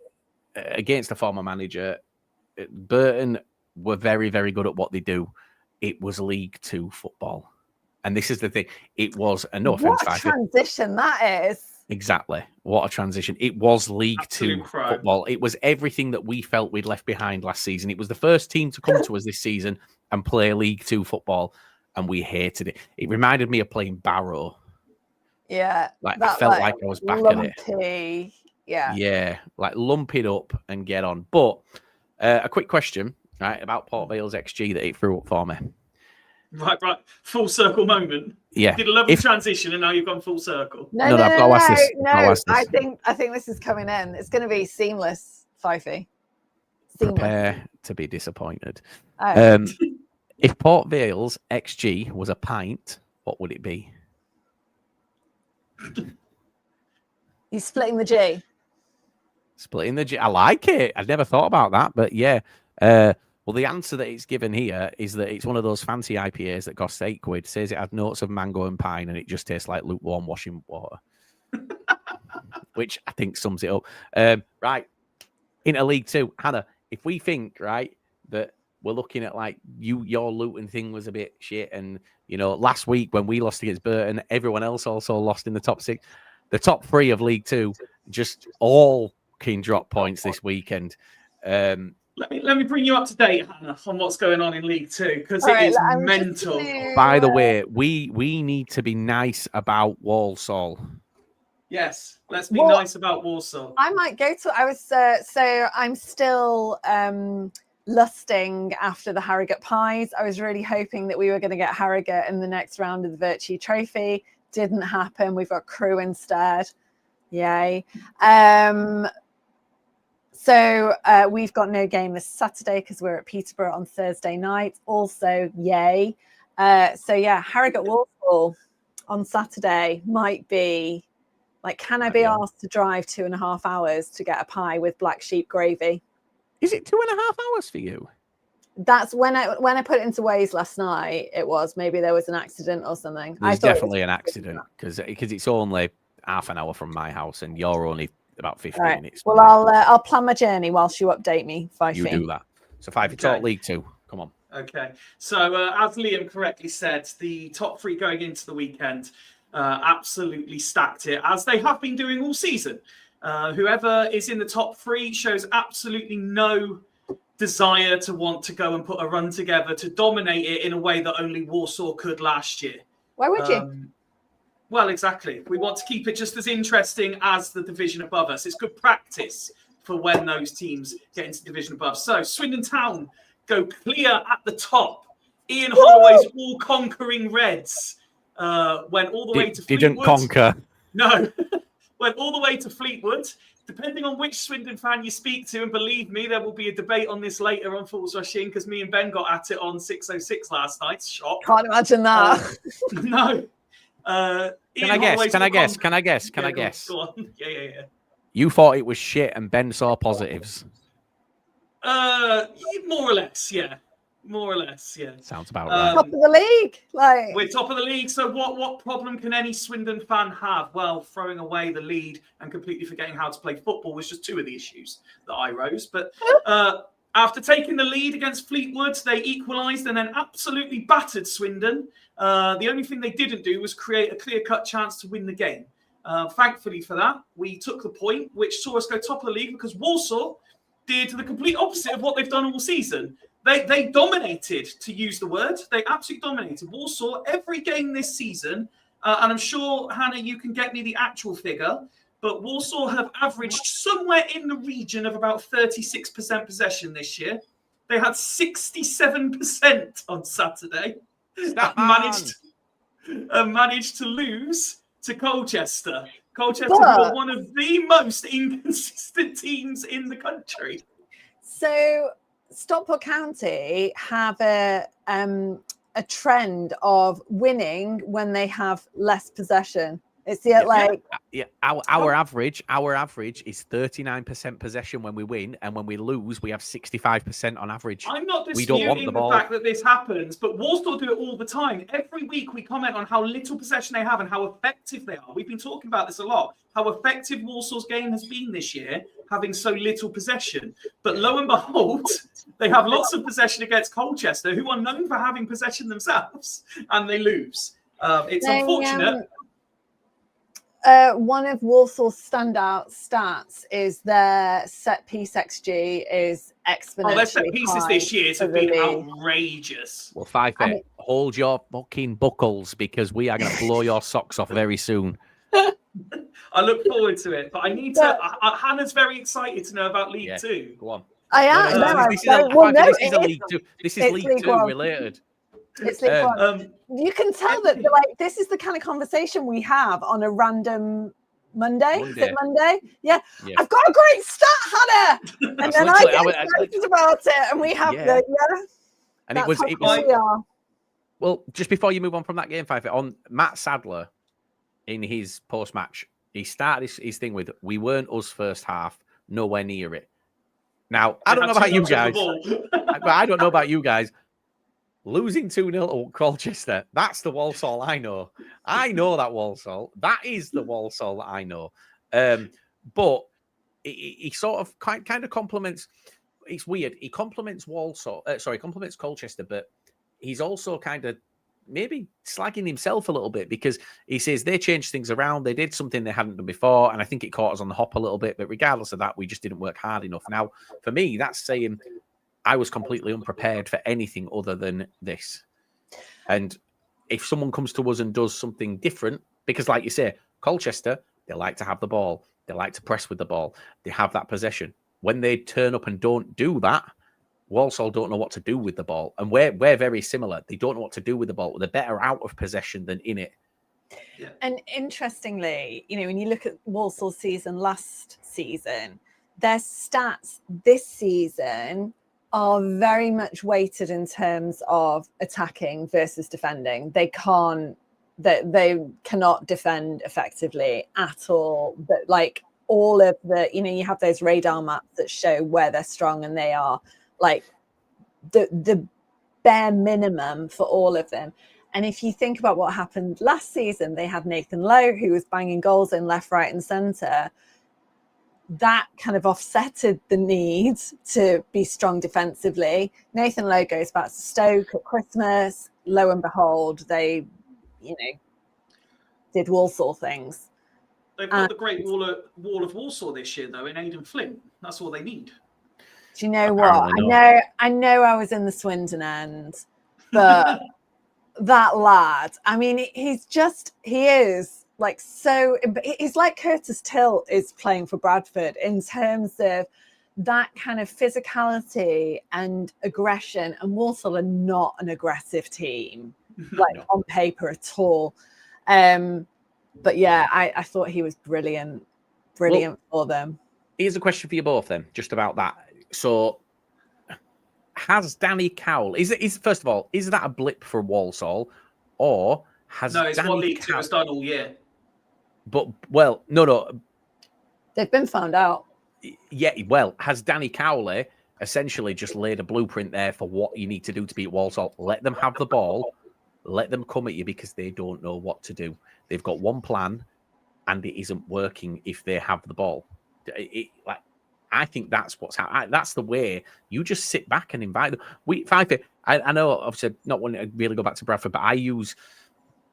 against a former manager. Burton were very, very good at what they do. It was League 2 football. And this is the thing. It was, no offense, what a transition that is. Exactly. What a transition. It was League Absolute 2 crime. Football. It was everything that we felt we'd left behind last season. It was the first team to come to us this season and play League 2 football, and we hated it. It reminded me of playing Barrow. Yeah. Like, I felt like I was back lumpy, at it. Yeah. Yeah. Like, lump it up and get on. But a quick question, right, about Port Vale's XG that it threw up for me. Right. Full circle moment. Yeah. You did a lovely transition, and now you've gone full circle. No, I've got to ask this. I think this is coming in. It's going to be seamless, Fyfie. Prepare to be disappointed. Oh. If Port Vale's XG was a pint, what would it be? He's splitting the G. Splitting the G. I like it. I'd never thought about that, but yeah. Well, the answer that it's given here is that it's one of those fancy IPAs that costs £8. Says it had notes of mango and pine, and it just tastes like lukewarm washing water, which I think sums it up. Right, into League 2, Hannah. If we think that we're looking at like your Luton thing was a bit shit, and you know last week when we lost against Burton, everyone else also lost in the top 6. The top 3 of League 2 just all can drop points this weekend. Let me bring you up to date, Hannah, on what's going on in League 2, because it is mental. By the way, we need to be nice about Walsall. Yes, let's be nice about Walsall. I might go to. I'm still lusting after the Harrogate Pies. I was really hoping that we were going to get Harrogate in the next round of the Virtue Trophy. Didn't happen. We've got Crewe instead. Yay. So we've got no game this Saturday because we're at Peterborough on Thursday night. Also, yay. Harrogate Walsall on Saturday might be like, can I be asked to drive 2.5 hours to get a pie with black sheep gravy? Is it 2.5 hours for you? That's when I put it into Waze last night. It was, maybe there was an accident or something. There's definitely an accident because it's only half an hour from my house and you're only about 15 minutes. Well, I'll plan my journey whilst you update me, Fyfie. You do that. So Fyfie, talk League 2. Come on. Okay. So as Liam correctly said, the top 3 going into the weekend absolutely stacked it, as they have been doing all season. Whoever is in the top 3 shows absolutely no desire to want to go and put a run together to dominate it in a way that only Warsaw could last year. Why would you? Well, exactly. We want to keep it just as interesting as the division above us. It's good practice for when those teams get into division above. So Swindon Town go clear at the top. Ian Holloway's all-conquering Reds went all the way to Fleetwood. Didn't conquer. No. Went all the way to Fleetwood. Depending on which Swindon fan you speak to, and believe me, there will be a debate on this later on Fools Rush In, because me and Ben got at it on 606 last night. Shock. Can't imagine that. No. Can I guess? Go on. Yeah. You thought it was shit and Ben saw positives. More or less, yeah. Sounds about right. Top of the league. We're top of the league, so what problem can any Swindon fan have? Well, throwing away the lead and completely forgetting how to play football was just two of the issues that I rose. But after taking the lead against Fleetwood, they equalised and then absolutely battered Swindon. The only thing they didn't do was create a clear-cut chance to win the game. Thankfully for that, we took the point, which saw us go top of the league because Walsall did the complete opposite of what they've done all season. They dominated, to use the word. They absolutely dominated. Walsall, every game this season, and I'm sure, Hannah, you can get me the actual figure, but Walsall have averaged somewhere in the region of about 36% possession this year. They had 67% on Saturday and managed to lose to Colchester. Colchester were one of the most inconsistent teams in the country. So Stockport County have a trend of winning when they have less possession. It's our average is 39% possession when we win, and when we lose, we have 65% on average. I'm not disputing the fact that this happens, but Walsall do it all the time. Every week we comment on how little possession they have and how effective they are. We've been talking about this a lot, how effective Walsall's game has been this year, having so little possession. But lo and behold, they have lots of possession against Colchester, who are known for having possession themselves, and they lose. It's unfortunate. One of Walsall's standout stats is their set piece XG is exponentially their set pieces this year have been outrageous. Well, Fyfie, hold your fucking buckles because we are going to blow your socks off very soon. I look forward to it, but I need to. Hannah's very excited to know about League Two. Go on. I am. This is a League Two. This is League Two related. It's you can tell that this is the kind of conversation we have on a random Monday. Is it Monday? Yeah. I've got a great stat, Hannah, and then I get excited about it, and we have And it was. Well, just before you move on from that game, Fyfie, on Matt Sadler in his post-match, he started his thing with, "We weren't us first half, nowhere near it." Now, I don't know about you guys. I don't know about you guys. Losing 2-0 to Colchester, that's the Walsall I know. I know that Walsall. That is the Walsall that I know. But he sort of kind of compliments, it's weird. He compliments compliments Colchester, but he's also kind of maybe slagging himself a little bit because he says they changed things around. They did something they hadn't done before, and I think it caught us on the hop a little bit. But regardless of that, we just didn't work hard enough. Now, for me, that's saying I was completely unprepared for anything other than this. And if someone comes to us and does something different, because like you say, Colchester, they like to have the ball. They like to press with the ball. They have that possession. When they turn up and don't do that, Walsall don't know what to do with the ball. And we're very similar. They don't know what to do with the ball. They're better out of possession than in it. Yeah. And interestingly, when you look at Walsall's season last season, their stats this season are very much weighted in terms of attacking versus defending. They cannot defend effectively at all. But all of the, you have those radar maps that show where they're strong, and they are the bare minimum for all of them. And if you think about what happened last season, they had Nathan Lowe, who was banging goals in left, right, and centre. That kind of offsetted the need to be strong defensively. Nathan Lowe goes back to Stoke at Christmas. Lo and behold, they, did Walsall things. They've got the great wall of Walsall this year, though, in Aidan Flint. That's all they need. Do you know what? I know I was in the Swindon end, but that lad, I mean, he is so, he's like Curtis Till is playing for Bradford in terms of that kind of physicality and aggression. And Walsall are not an aggressive team, on paper at all. But yeah, I thought he was brilliant for them. Here's a question for you both then, just about that. So has Danny Cowell, first of all, is that a blip for Walsall, or has it's Danny what League Two has done all year? But well, no. They've been found out. Yeah, well, has Danny Cowley essentially just laid a blueprint there for what you need to do to beat Walsall? Let them have the ball, let them come at you because they don't know what to do. They've got one plan, and it isn't working if they have the ball. I think that's what's happening. That's the way you just sit back and invite them. Fyfie, I know, obviously, not wanting to really go back to Bradford, but I use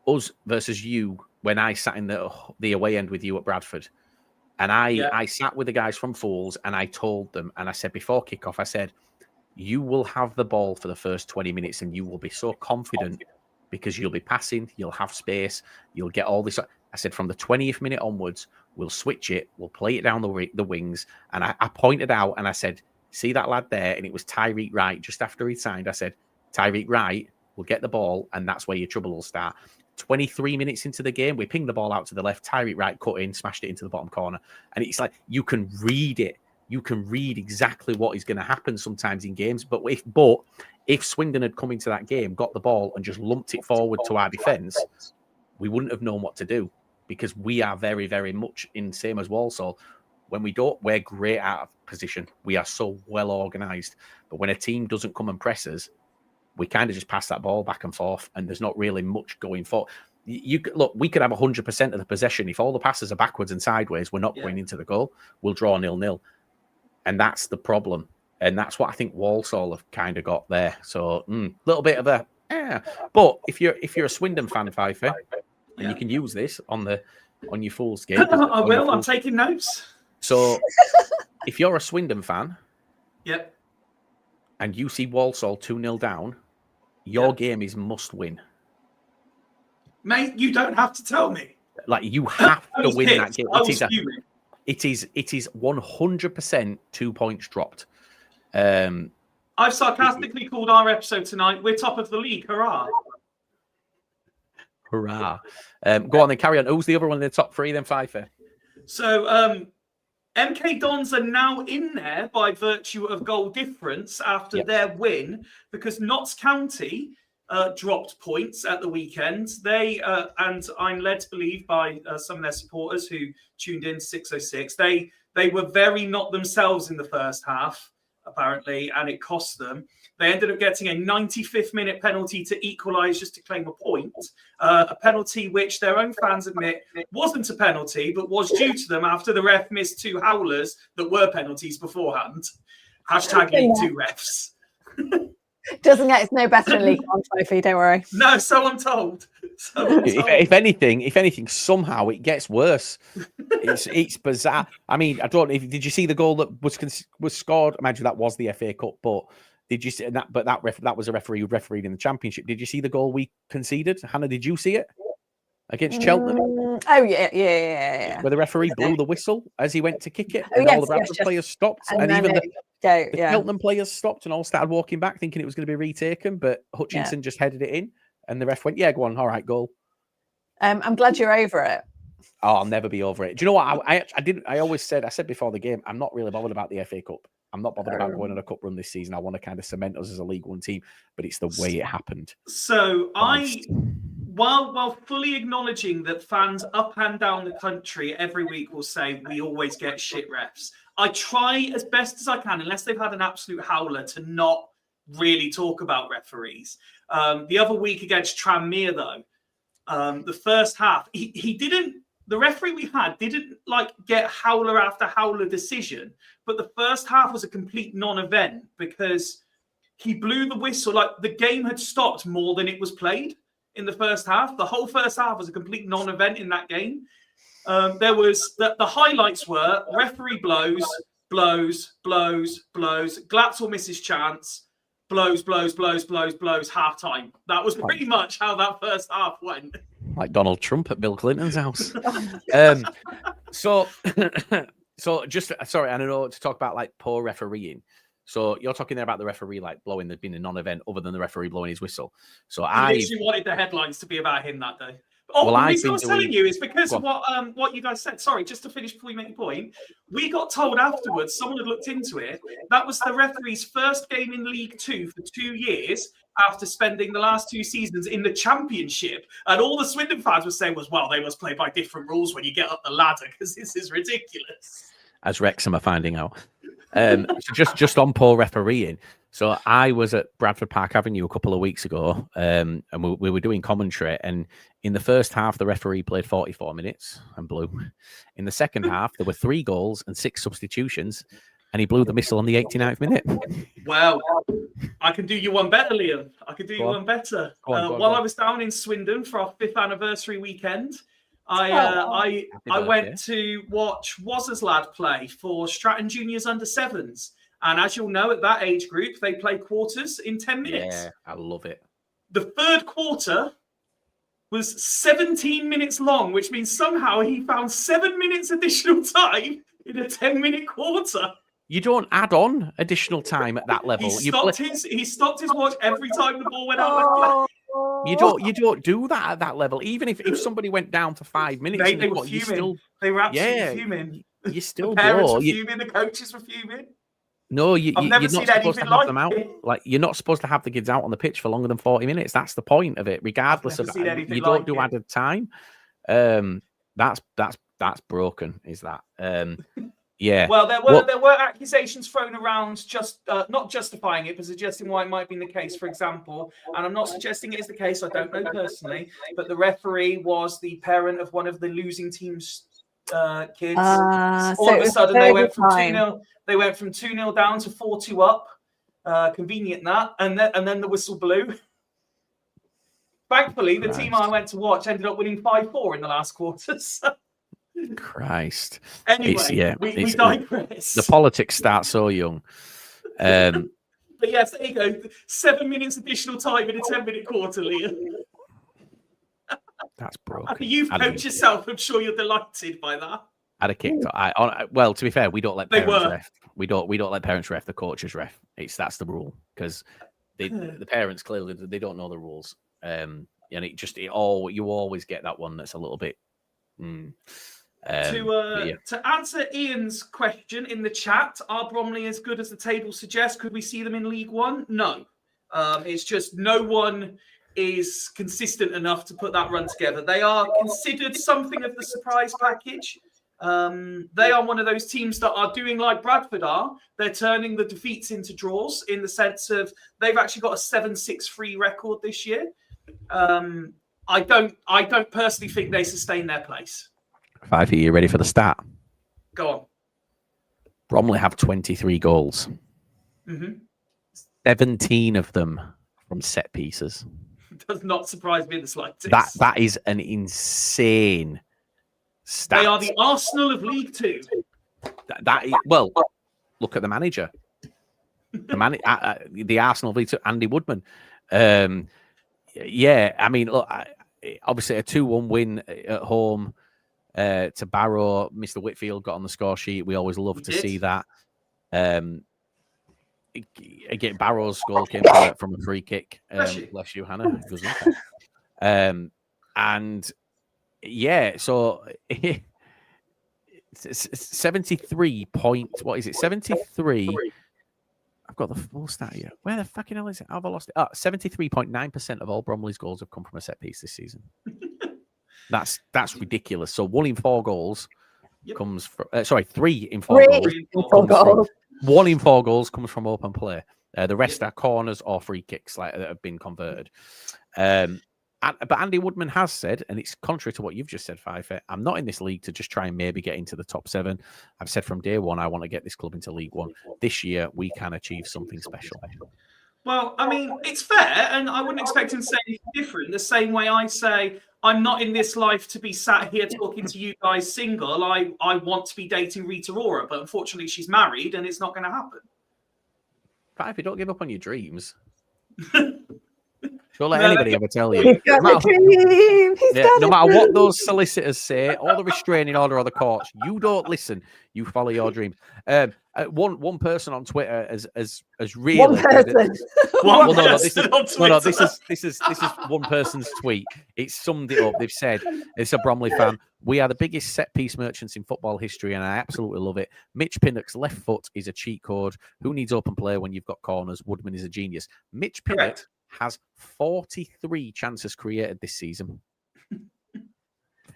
us versus you when I sat in the away end with you at Bradford. And I sat with the guys from Fools and I told them, and I said before kickoff, I said, you will have the ball for the first 20 minutes and you will be so confident because you'll be passing, you'll have space, you'll get all this. I said, from the 20th minute onwards, we'll switch it, we'll play it down the wings. And I pointed out and I said, see that lad there? And it was Tyreek Wright just after he signed. I said, Tyreek Wright will get the ball and that's where your trouble will start. 23 minutes into the game, we pinged the ball out to the left. Tyreek Wright cut in, smashed it into the bottom corner. And it's like, you can read it. You can read exactly what is going to happen sometimes in games. But if Swindon had come into that game, got the ball and just lumped it forward to our defence, we wouldn't have known what to do because we are very, very much in the same as Walsall. When we don't, we're great out of position. We are so well organised. But when a team doesn't come and press us, we kind of just pass that ball back and forth, and there's not really much going forward. Look, we could have 100% of the possession. If all the passes are backwards and sideways, we're not going into the goal. We'll draw 0-0. And that's the problem. And that's what I think Walsall have kind of got there. So a little bit of a But if you're a Swindon fan, Fyfie, and you can use this on your Fools game. I will. I'm taking notes. So if you're a Swindon fan, yep, and you see Walsall 2-0 down, your game is must win. Mate, you don't have to tell me. Like, you have to win that game. It is 100% 2 points dropped. I've sarcastically called our episode tonight, we're top of the league. Hurrah. Hurrah. Go on then, carry on. Who's the other one in the top three then, Fyfie? So, MK Dons are now in there by virtue of goal difference after their win, because Notts County dropped points at the weekend. They and I'm led to believe by some of their supporters who tuned in 606. They were very not themselves in the first half, apparently, and it cost them. They ended up getting a 95th minute penalty to equalise just to claim a point. A penalty which their own fans admit wasn't a penalty, but was due to them after the ref missed two howlers that were penalties beforehand. Hashtag League 2 refs. Doesn't get it's no better in League 1, Fyfie, don't worry. No, so I'm told. If anything, somehow it gets worse. It's bizarre. I mean, I don't know. Did you see the goal that was scored? Imagine that was the FA Cup, but did you see that? But that was a referee who refereed in the Championship. Did you see the goal we conceded? Hannah, did you see it against Cheltenham? Oh yeah. Where the referee blew the whistle as he went to kick it, and all the Bradford players stopped, and even the Cheltenham players stopped and all started walking back, thinking it was going to be retaken. But Hutchinson just headed it in, and the ref went, "Yeah, go on, all right, goal." I'm glad you're over it. Oh, I'll never be over it. Do you know what? I always said, I said before the game, I'm not really bothered about the FA Cup. I'm not bothered about going on a cup run this season. I want to kind of cement us as a League One team, but it's the way it happened. So while fully acknowledging that fans up and down the country every week will say we always get shit refs, I try as best as I can, unless they've had an absolute howler, to not really talk about referees. The other week against Tranmere, though, the first half, he didn't. The referee we had didn't get howler after howler decision, but the first half was a complete non-event because he blew the whistle. Like, the game had stopped more than it was played in the first half. The whole first half was a complete non-event in that game. There was the highlights were referee blows. Glatzel misses chance. Blows, half time. That was pretty much how that first half went. Like Donald Trump at Bill Clinton's house. So just, sorry, I don't know, to talk about poor refereeing. So you're talking there about the referee blowing, there's been a non-event other than the referee blowing his whistle. So I literally wanted the headlines to be about him that day. Oh, well, the reason I was telling you is because of what you guys said. Sorry, just to finish before you make your point. We got told afterwards, someone had looked into it, that was the referee's first game in League 2 for 2 years. after spending the last 2 seasons in the Championship. And all the Swindon fans were saying was, well, they must play by different rules when you get up the ladder because this is ridiculous. As Wrexham are finding out. So just on poor refereeing. So I was at Bradford Park Avenue a couple of weeks ago, and we were doing commentary. And in the first half, the referee played 44 minutes and blew. In the second half, there were 3 goals and 6 substitutions, and he blew the missile on the 89th minute. Well, I can do you one better, Liam. I can do you one better. While I was down in Swindon for our 5th anniversary weekend, I went to watch Wazza's lad play for Stratton Juniors under-7s. And as you'll know, at that age group, they play quarters in 10 minutes. Yeah, I love it. The third quarter was 17 minutes long, which means somehow he found 7 minutes additional time in a 10-minute quarter. You don't add on additional time at that level. He stopped his watch every time the ball went out. You don't do that at that level. Even if somebody went down for 5 minutes, they were fuming. They were absolutely fuming. You still the parents were fuming. The coaches were fuming. No, you're not supposed to have them out. It. Like, you're not supposed to have the kids out on the pitch for longer than 40 minutes. That's the point of it. Regardless of you don't do added time. That's broken. Is that? Yeah. Well, there were accusations thrown around, just not justifying it, but suggesting why it might be the case. For example, and I'm not suggesting it is the case. I don't know personally, but the referee was the parent of one of the losing team's kids. All of a sudden, they went from 2-0. They went from 2-0 down to 4-2 up. Convenient that, and then the whistle blew. Thankfully, the team I went to watch ended up winning 5-4 in the last quarter. So. Christ. Anyway, we digress. The politics start so young. But yes, there you go. 7 minutes additional time in a 10-minute quarter, Liam. That's broken. You've coached yourself. I'm sure you're delighted by that. I'd have kicked. Well, to be fair, we don't let parents ref. We don't let parents ref. The coaches ref. That's the rule, because the parents clearly they don't know the rules. And you always get that one that's a little bit. To answer Ian's question in the chat, are Bromley as good as the table suggests? Could we see them in League One? No. It's just no one is consistent enough to put that run together. They are considered something of the surprise package. They are one of those teams that are doing like Bradford are. They're turning the defeats into draws, in the sense of they've actually got a 7-6-3 record this year. I don't personally think they sustain their place. Fyfie, you ready for the stat? Go on. Bromley have 23 goals. 17 of them from set pieces. Does not surprise me in the slightest. That is an insane stat. They are the Arsenal of League Two. Well, look at the manager. The Arsenal of League Two, Andy Woodman. Yeah, I mean, look, obviously a 2-1 win at home to Barrow. Mr. Whitfield got on the score sheet. We always love to see that. Again, Barrow's goal came from a free kick. Bless you, Hannah. It goes and yeah, so 73 point. What is it? 73. I've got the full stat here. Where the fucking hell is it? Have I lost it? 73.9% of all Bromley's goals have come from a set piece this season. That's ridiculous. So 1 in 4 goals comes from. 3 in 4 goals. 1 in 4 goals comes from open play. The rest are corners or free kicks that have been converted. But Andy Woodman has said, and it's contrary to what you've just said, Fyfie, I'm not in this league to just try and maybe get into the top 7. I've said from day one, I want to get this club into League One. This year, we can achieve something special. Well, I mean, it's fair, and I wouldn't expect him to say anything different. The same way I say, I'm not in this life to be sat here talking to you guys single. I want to be dating Rita Ora, but unfortunately she's married and it's not going to happen. Fyfie, don't give up on your dreams. Don't let anybody ever tell you. No matter what those solicitors say, or the restraining order or the courts, you don't listen. You follow your dreams. One person on Twitter has really one person. This is one person's tweet. It summed it up. They've said, it's a Bromley fan. We are the biggest set piece merchants in football history, and I absolutely love it. Mitch Pinnock's left foot is a cheat code. Who needs open play when you've got corners? Woodman is a genius. Mitch Pinnock has 43 chances created this season.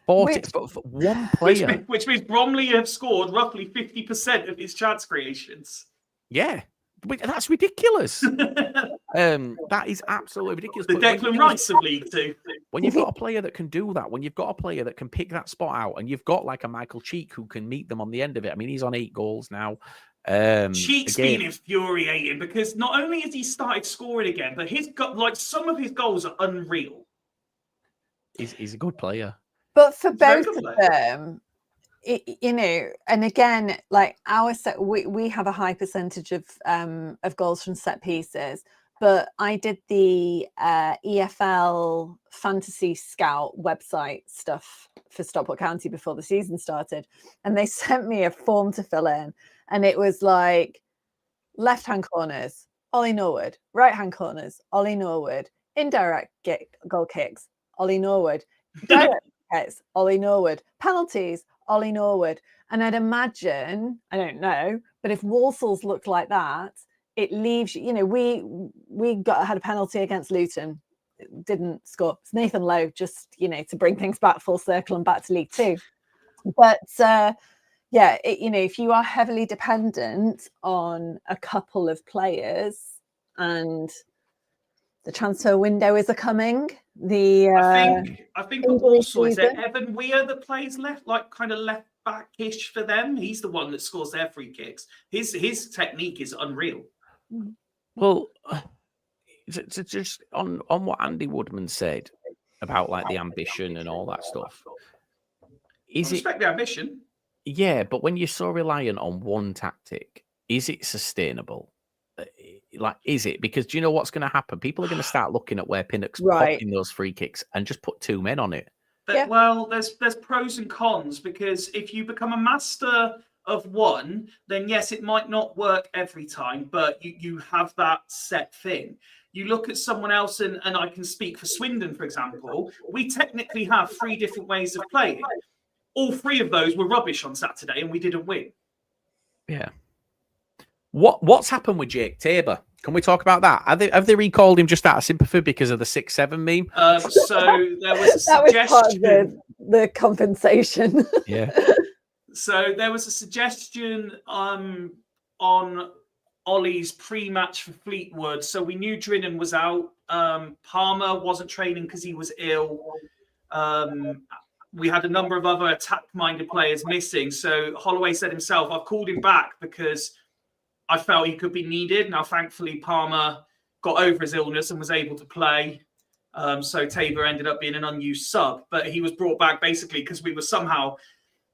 40 for one player. Which means Bromley have scored roughly 50% of his chance creations. Yeah. That's ridiculous. That is absolutely ridiculous. The Declan Rice of League Two. When you've got a player that can do that, when you've got a player that can pick that spot out, and you've got like a Michael Cheek who can meet them on the end of it. I mean, he's on 8 goals now. Cheek's been infuriating because not only has he started scoring again, but he's got like some of his goals are unreal. He's a good player. But for both of them, and again, like our set, we have a high percentage of goals from set pieces. But I did the EFL Fantasy Scout website stuff for Stockport County before the season started, and they sent me a form to fill in, and it was like left-hand corners, Ollie Norwood, right-hand corners, Ollie Norwood, indirect goal kicks, Ollie Norwood, direct hits, Ollie Norwood, penalties, Ollie Norwood. And I'd imagine, I don't know, but if Walsall's looked like that, it leaves you. We had a penalty against Luton, didn't score. It's Nathan Lowe, just to bring things back full circle and back to League Two. But if you are heavily dependent on a couple of players, and the transfer window is coming. I think also is it Evan Weir that plays left back-ish for them. He's the one that scores their free kicks. His technique is unreal. Well, just on what Andy Woodman said about like the ambition and all that stuff. I respect the ambition. Yeah, but when you're so reliant on one tactic, is it sustainable? Like, is it? Because do you know what's going to happen? People are going to start looking at where Pinnock's popping those free kicks and just put 2 men on it. Well, there's pros and cons, because if you become a master of one, then yes, it might not work every time, but you have that set thing. You look at someone else, and I can speak for Swindon, for example. We technically have 3 different ways of playing. All 3 of those were rubbish on Saturday, and we didn't win. Yeah. What's happened with Jake Tabor? Can we talk about that? Have they recalled him just out of sympathy because of the 6-7 meme? So there was a suggestion. That was part of the compensation. Yeah. So there was a suggestion on Ollie's pre-match for Fleetwood. So we knew Drinan was out. Palmer wasn't training because he was ill. We had a number of other attack-minded players missing. So Holloway said himself, I've called him back because I felt he could be needed. Now, thankfully, Palmer got over his illness and was able to play. So Tabor ended up being an unused sub. But he was brought back basically because we were somehow,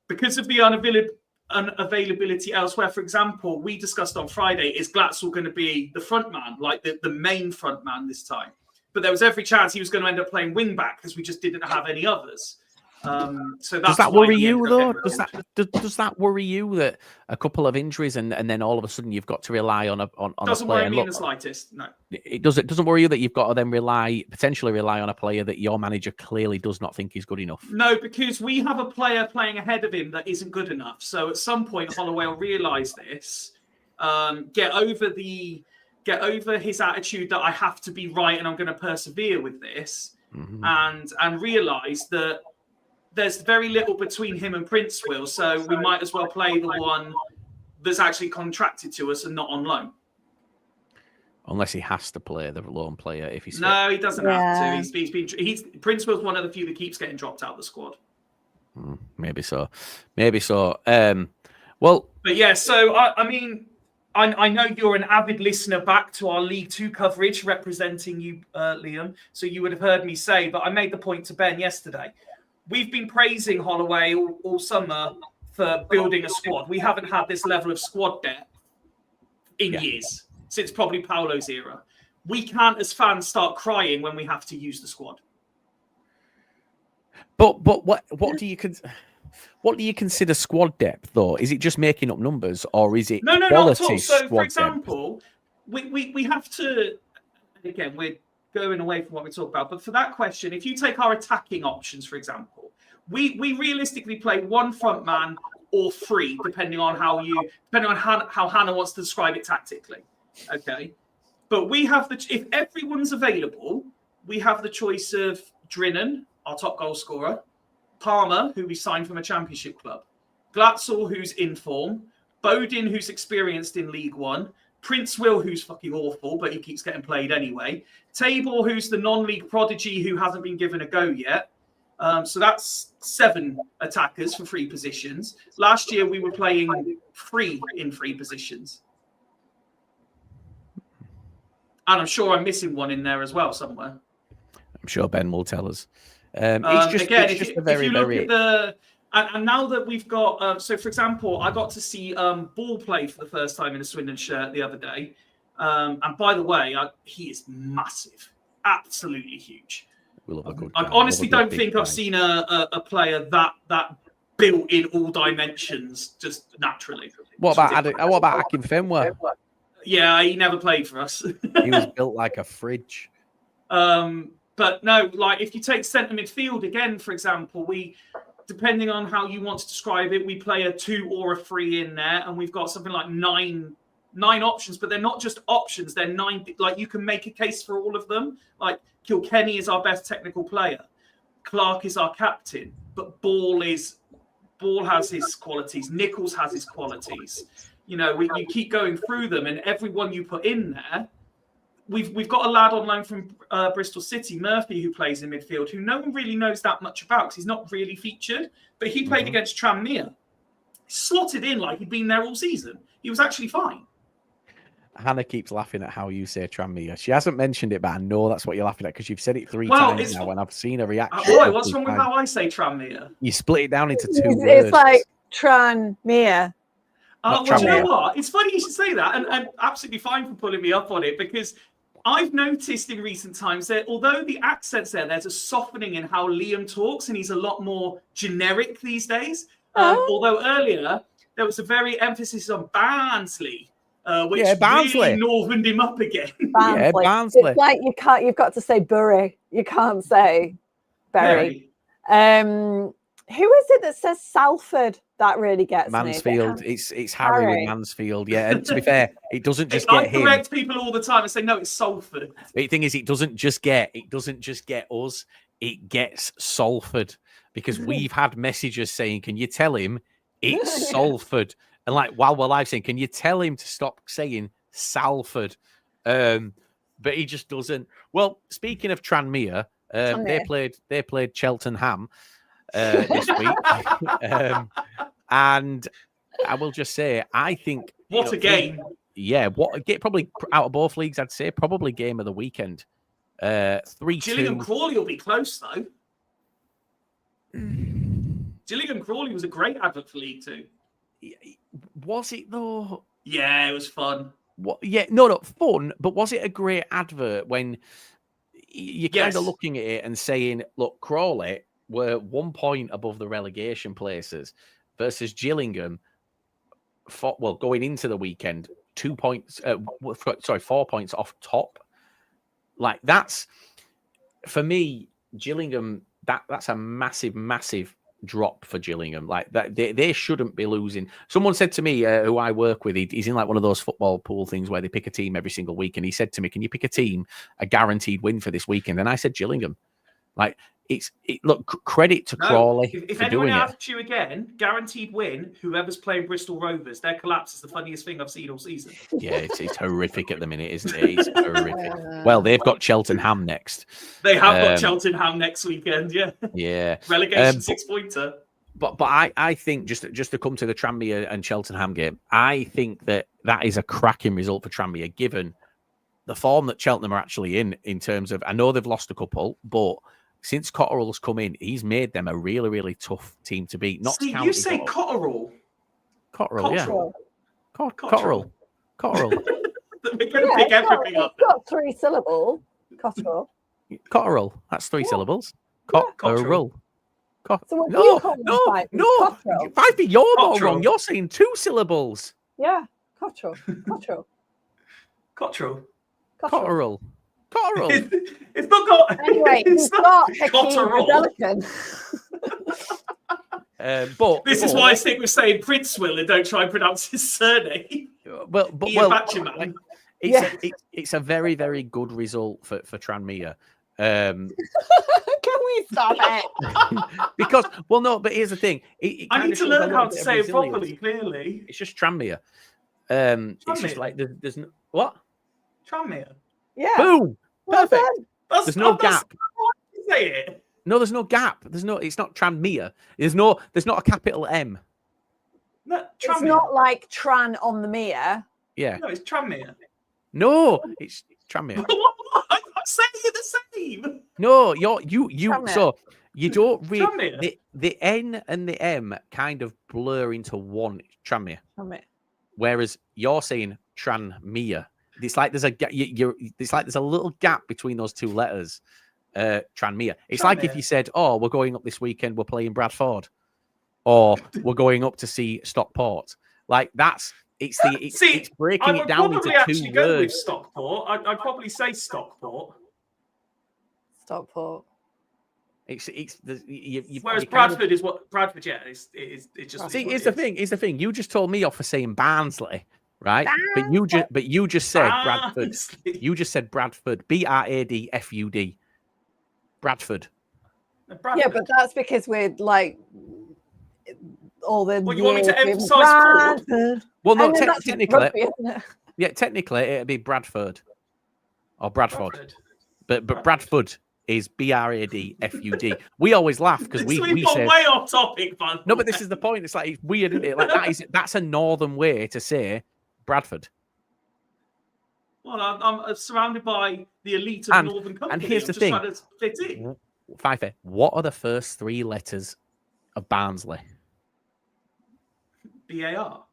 because of the unavailability elsewhere. For example, we discussed on Friday, is Glatzel going to be the front man, like the main front man this time? But there was every chance he was going to end up playing wing back because we just didn't have any others. So does that worry you though? Does that worry you that a couple of injuries and then all of a sudden you've got to rely on a doesn't player? Worry me in the slightest. No, it doesn't worry you that you've got to then potentially rely on a player that your manager clearly does not think is good enough. No, because we have a player playing ahead of him that isn't good enough. So at some point Holloway will realise this, get over his attitude that I have to be right and I'm going to persevere with this, and realise that there's very little between him and Prince Will, so we might as well play the one that's actually contracted to us and not on loan. Unless he has to play the loan player if he's no, he doesn't have to. Prince Will's one of the few that keeps getting dropped out of the squad. Maybe so. Well, but yeah. So I mean, I know you're an avid listener back to our League Two coverage, representing you, Liam. So you would have heard me say, but I made the point to Ben yesterday. We've been praising Holloway all summer for building a squad. We haven't had this level of squad depth in years, since probably Paulo's era. We can't, as fans, start crying when we have to use the squad. But what do you consider squad depth though? Is it just making up numbers, or is it no, not at all? So, for example, we have to. Again, we're going away from what we talk about, but for that question, if you take our attacking options, for example, we realistically play 1 front man or 3, depending on how Hannah wants to describe it tactically. Okay, But we have if everyone's available, we have the choice of Drinan, our top goal scorer, Palmer, who we signed from a championship club, Glatzel, who's in form, Bodin, who's experienced in League One, Prince Will, who's fucking awful, but he keeps getting played anyway, Tabor, who's the non-league prodigy who hasn't been given a go yet. So that's 7 attackers for 3 positions. Last year, we were playing 3 in 3 positions. And I'm sure I'm missing one in there as well somewhere. I'm sure Ben will tell us. And now that we've got, so for example, I got to see Ball play for the first time in a Swindon shirt the other day. And by the way, he is massive, absolutely huge. I honestly don't think I've seen a player that built in all dimensions just naturally. What about Akinfenwa? Yeah, he never played for us. He was built like a fridge. But no, like if you take centre midfield again, for example, depending on how you want to describe it, we play a 2 or a 3 in there, and we've got something like nine options, but they're not just options, they're 9. Like you can make a case for all of them. Like Kilkenny is our best technical player, Clark is our captain, but Ball has his qualities, Nichols has his qualities. You know, you keep going through them, and everyone you put in there. We've got a lad on loan from Bristol City, Murphy, who plays in midfield, who no one really knows that much about because he's not really featured. But he played against Tranmere, slotted in like he'd been there all season. He was actually fine. Hannah keeps laughing at how you say Tranmere. She hasn't mentioned it, but I know that's what you're laughing at because you've said it 3 times now, and I've seen a reaction. Boy, what's wrong with how I say Tranmere? You split it down into 2 words. It's like Tranmere. Well, do you know what? It's funny you should say that, and absolutely fine for pulling me up on it, because I've noticed in recent times that although the accent's there's a softening in how Liam talks, and he's a lot more generic these days. Although earlier there was a very emphasis on Barnsley, which really northerned him up again. Barnsley. Yeah, Barnsley. It's like you've got to say Bury. You can't say Bury. Who is it that says Salford? That really gets Mansfield. me. It's Harry with Mansfield. Yeah, and to be fair, it doesn't just get him. I correct people all the time and say no, it's Salford. The thing is, it doesn't just get us. It gets Salford, because we've had messages saying, "Can you tell him it's Salford?" And like while we're live saying, "Can you tell him to stop saying Salford?" But he just doesn't. Well, speaking of Tranmere, they played Cheltenham this week. And I will just say, I think a game! Yeah, probably out of both leagues, I'd say probably game of the weekend. 3-2. Gillingham Crawley will be close though. Gillingham Crawley was a great advert for League 2. Was it though? Yeah, it was fun. What? Yeah, no, fun. But was it a great advert when you're kind of looking at it and saying, "Look, Crawley were 1 point above the relegation places." Versus Gillingham, going into the weekend, 2 points. 4 points off top. Like that's for me, Gillingham. That's a massive drop for Gillingham. Like that, they shouldn't be losing. Someone said to me, who I work with, he's in like one of those football pool things where they pick a team every single week, and he said to me, "Can you pick a team a guaranteed win for this weekend?" And I said Gillingham. Like. Look, credit to Crawley. If anyone asks you again, guaranteed win, whoever's playing Bristol Rovers, their collapse is the funniest thing I've seen all season. Yeah, it's horrific at the minute, isn't it? It's horrific. Well, they've got Cheltenham next. They have got Cheltenham next weekend, yeah. Yeah. Relegation 6-pointer. But I think just to come to the Tranmere and Cheltenham game, I think that is a cracking result for Tranmere, given the form that Cheltenham are actually in terms of, I know they've lost a couple, but since Cotterill's come in, he's made them a really, really tough team to beat. You say Cotterill? Cotterill, yeah. Cotterill. We're going to pick everything up. It's got 3 syllables. Cotterill. Cotterill. That's 3 syllables. Cotterill. So what do you call them? No. Fyfie, you're not wrong. You're saying 2 syllables. Yeah. Cotterill. Cotterill. It's not got. Anyway, it's got Hakeem but this is why I think we're saying Prince Will and don't try and pronounce his surname. But It's a very, very good result for Tranmere. Can we stop it? Because, well, no, but here's the thing. I need to learn how to say it properly, clearly. It's just Tranmere. It's just like there's no, what? Tranmere. Yeah. Boom. Perfect. There's no gap. Say it. No, there's no gap. It's not Tranmere. There's not a capital M. No, it's not like Tran on the Mere. Yeah. No, it's Tranmere. No, it's Tranmere. I'm saying it the same. No, you Tranmere. So you don't read the N and the M kind of blur into one. Tranmere. Whereas you're saying Tranmere. It's like there's it's like there's a little gap between those two letters. Tranmere. It's like if you said, "Oh, we're going up this weekend. We're playing Bradford," or "We're going up to see Stockport." Like it's breaking it down into two words. Go with Stockport. I'd probably say Stockport. Stockport. Whereas Bradford is what Bradford. Yeah, it's just. See, here's the thing. Here's the thing. You just told me off for saying Barnsley, right? But you just said Bradford. You just said Bradford. Bradfud. Bradford. Yeah, but that's because we're like all the. Well, you want me to emphasise Ford? Well, no, technically, technically it'd be Bradford or Bradford. But Bradford is Bradfud. We always laugh because we say way off topic, man. No, but this is the point. It's like it's weird, isn't it? Like that's a northern way to say Bradford. Well, I'm surrounded by the elite of northern countries. And here's the thing, Fyfie, what are the first three letters of Barnsley? BAR.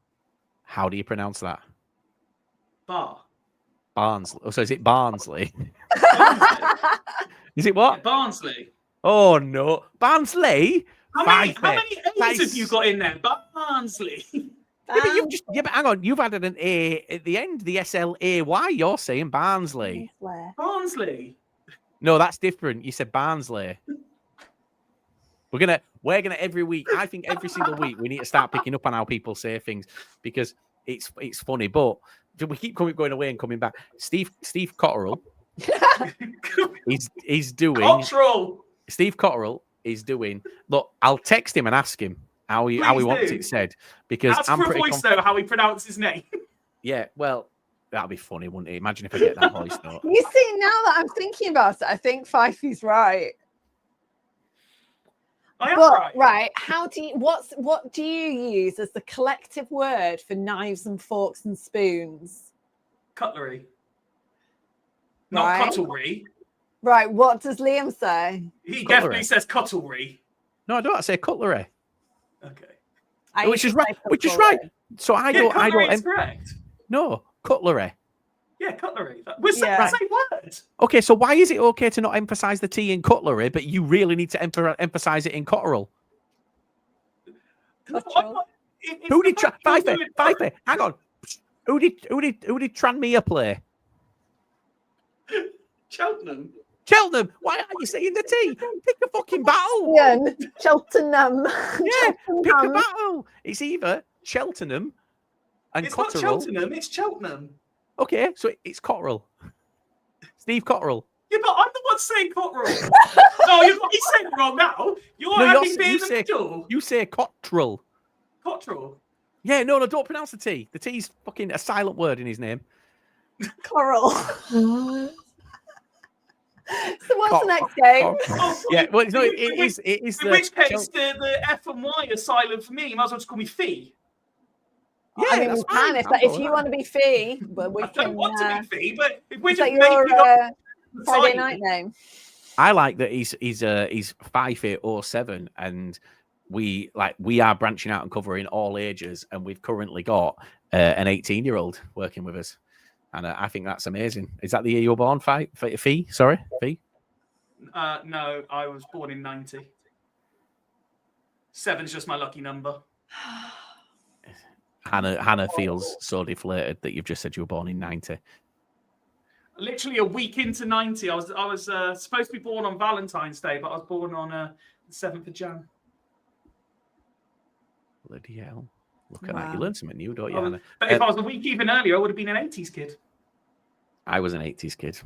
How do you pronounce that? Bar. Barnsley. Oh, so is it Barnsley? Is it what? Yeah, Barnsley. Oh no, Barnsley. How many A's have you got in there? Barnsley. But hang on, you've added an A at the end, the SLAY. You're saying Barnsley. Barnsley. No, that's different. You said Barnsley. We're gonna every week. I think every single week we need to start picking up on how people say things because it's funny. But we keep going away and coming back. Steve Cotterill. he's doing. Cotterill. Steve Cotterill is doing. Look, I'll text him and ask him how he wants it said because I'm pretty voice though how he pronounces his name. Yeah, well, that'd be funny, wouldn't it? Imagine if I get that voice note. You see, now that I'm thinking about it, I think Fyfie's right. I am right. How do you what do you use as the collective word for knives and forks and spoons? Cutlery. Not cutlery. Right. What does Liam say? He definitely says cutlery. No, I don't. I say cutlery. Okay. Which is right. So I don't. Correct. No, cutlery. Yeah, cutlery. We're saying the same word. Okay, so why is it okay to not emphasize the T in cutlery, but you really need to emphasize it in Cotterill? Who did Fyfie? Hang on. Who did Tranmere play? Cheltenham. Why aren't you saying the T? Pick a fucking battle. Yeah, Cheltenham. Yeah, pick a battle. It's either Cheltenham and it's Cotterill. It's not Cheltenham. It's Cheltenham. Okay, so it's Cotterill. Steve Cotterill. Yeah, but I'm the one saying Cotterill. No, you're saying it wrong now. You say Cotterill. Cotterill. Yeah, no, don't pronounce the T. The T's fucking a silent word in his name. Coral. So what's the next game? Yeah, well, no, it is. In which case, the F and Y are silent for me. You might as well just call me Fee. Yeah, I mean, we can if you want to be Fee, but we can. I don't want to be Fee, but if we're just making your Friday night name. I like that he's Fyfie 07, and we are branching out and covering all ages, and we've currently got an 18-year-old working with us, and I think that's amazing. Is that the year you were born, Fee? Sorry, Fee. No, I was born in 90. 7's just my lucky number. Hannah feels so deflated that you've just said you were born in 90. Literally a week into 90. I was supposed to be born on Valentine's Day, but I was born on the 7th of Jan. Bloody hell. Look at that. You learn something new, don't you, Hannah? But if I was a week even earlier, I would have been an 80s kid. I was an 80s kid.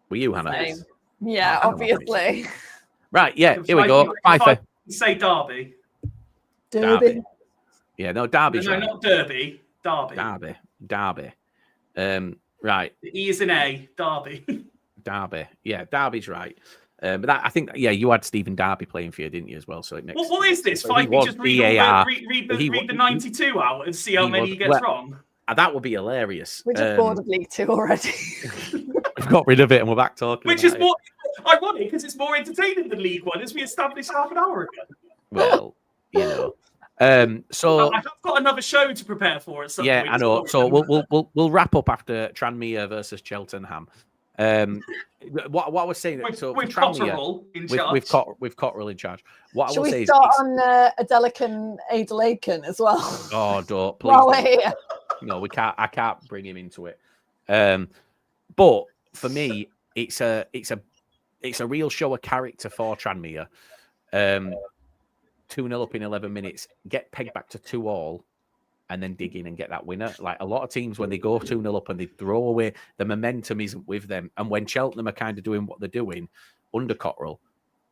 Were you, Hannah? Same. Yeah, Oh, obviously. Right, yeah, here we go. Fyfie. Say Derby. Derby. Yeah, no, Derby's No, right. not Derby. Derby. Derby. Right. The E is an A. Derby. Derby. Yeah, Derby's right. But that, I think, yeah, you had Stephen Derby playing for you, didn't you, as well? So it makes. What is this? So Fyfie just read the 92 out and see how many he gets wrong. That would be hilarious. We're just bored of League Two already. We've got rid of it and we're back talking. Which is more ironic because it's more entertaining than League One, as we established half an hour ago. Well, you know. So I've got another show to prepare for at some point. Yeah, I know. So we'll wrap up after Tranmere versus Cheltenham. What I was saying, with Cotterill in charge. With Cotterill in charge. What Should I will we say start is, on Adelican Adelaken as well? Oh, don't please. While we're here. No, we can't. I can't bring him into it. But for me, it's a real show of character for Tranmere. 2-0 up in 11 minutes, get pegged back to 2-2, and then dig in and get that winner. Like a lot of teams, when they go 2-0 up and they throw away, the momentum isn't with them. And when Cheltenham are kind of doing what they're doing under Cotterill,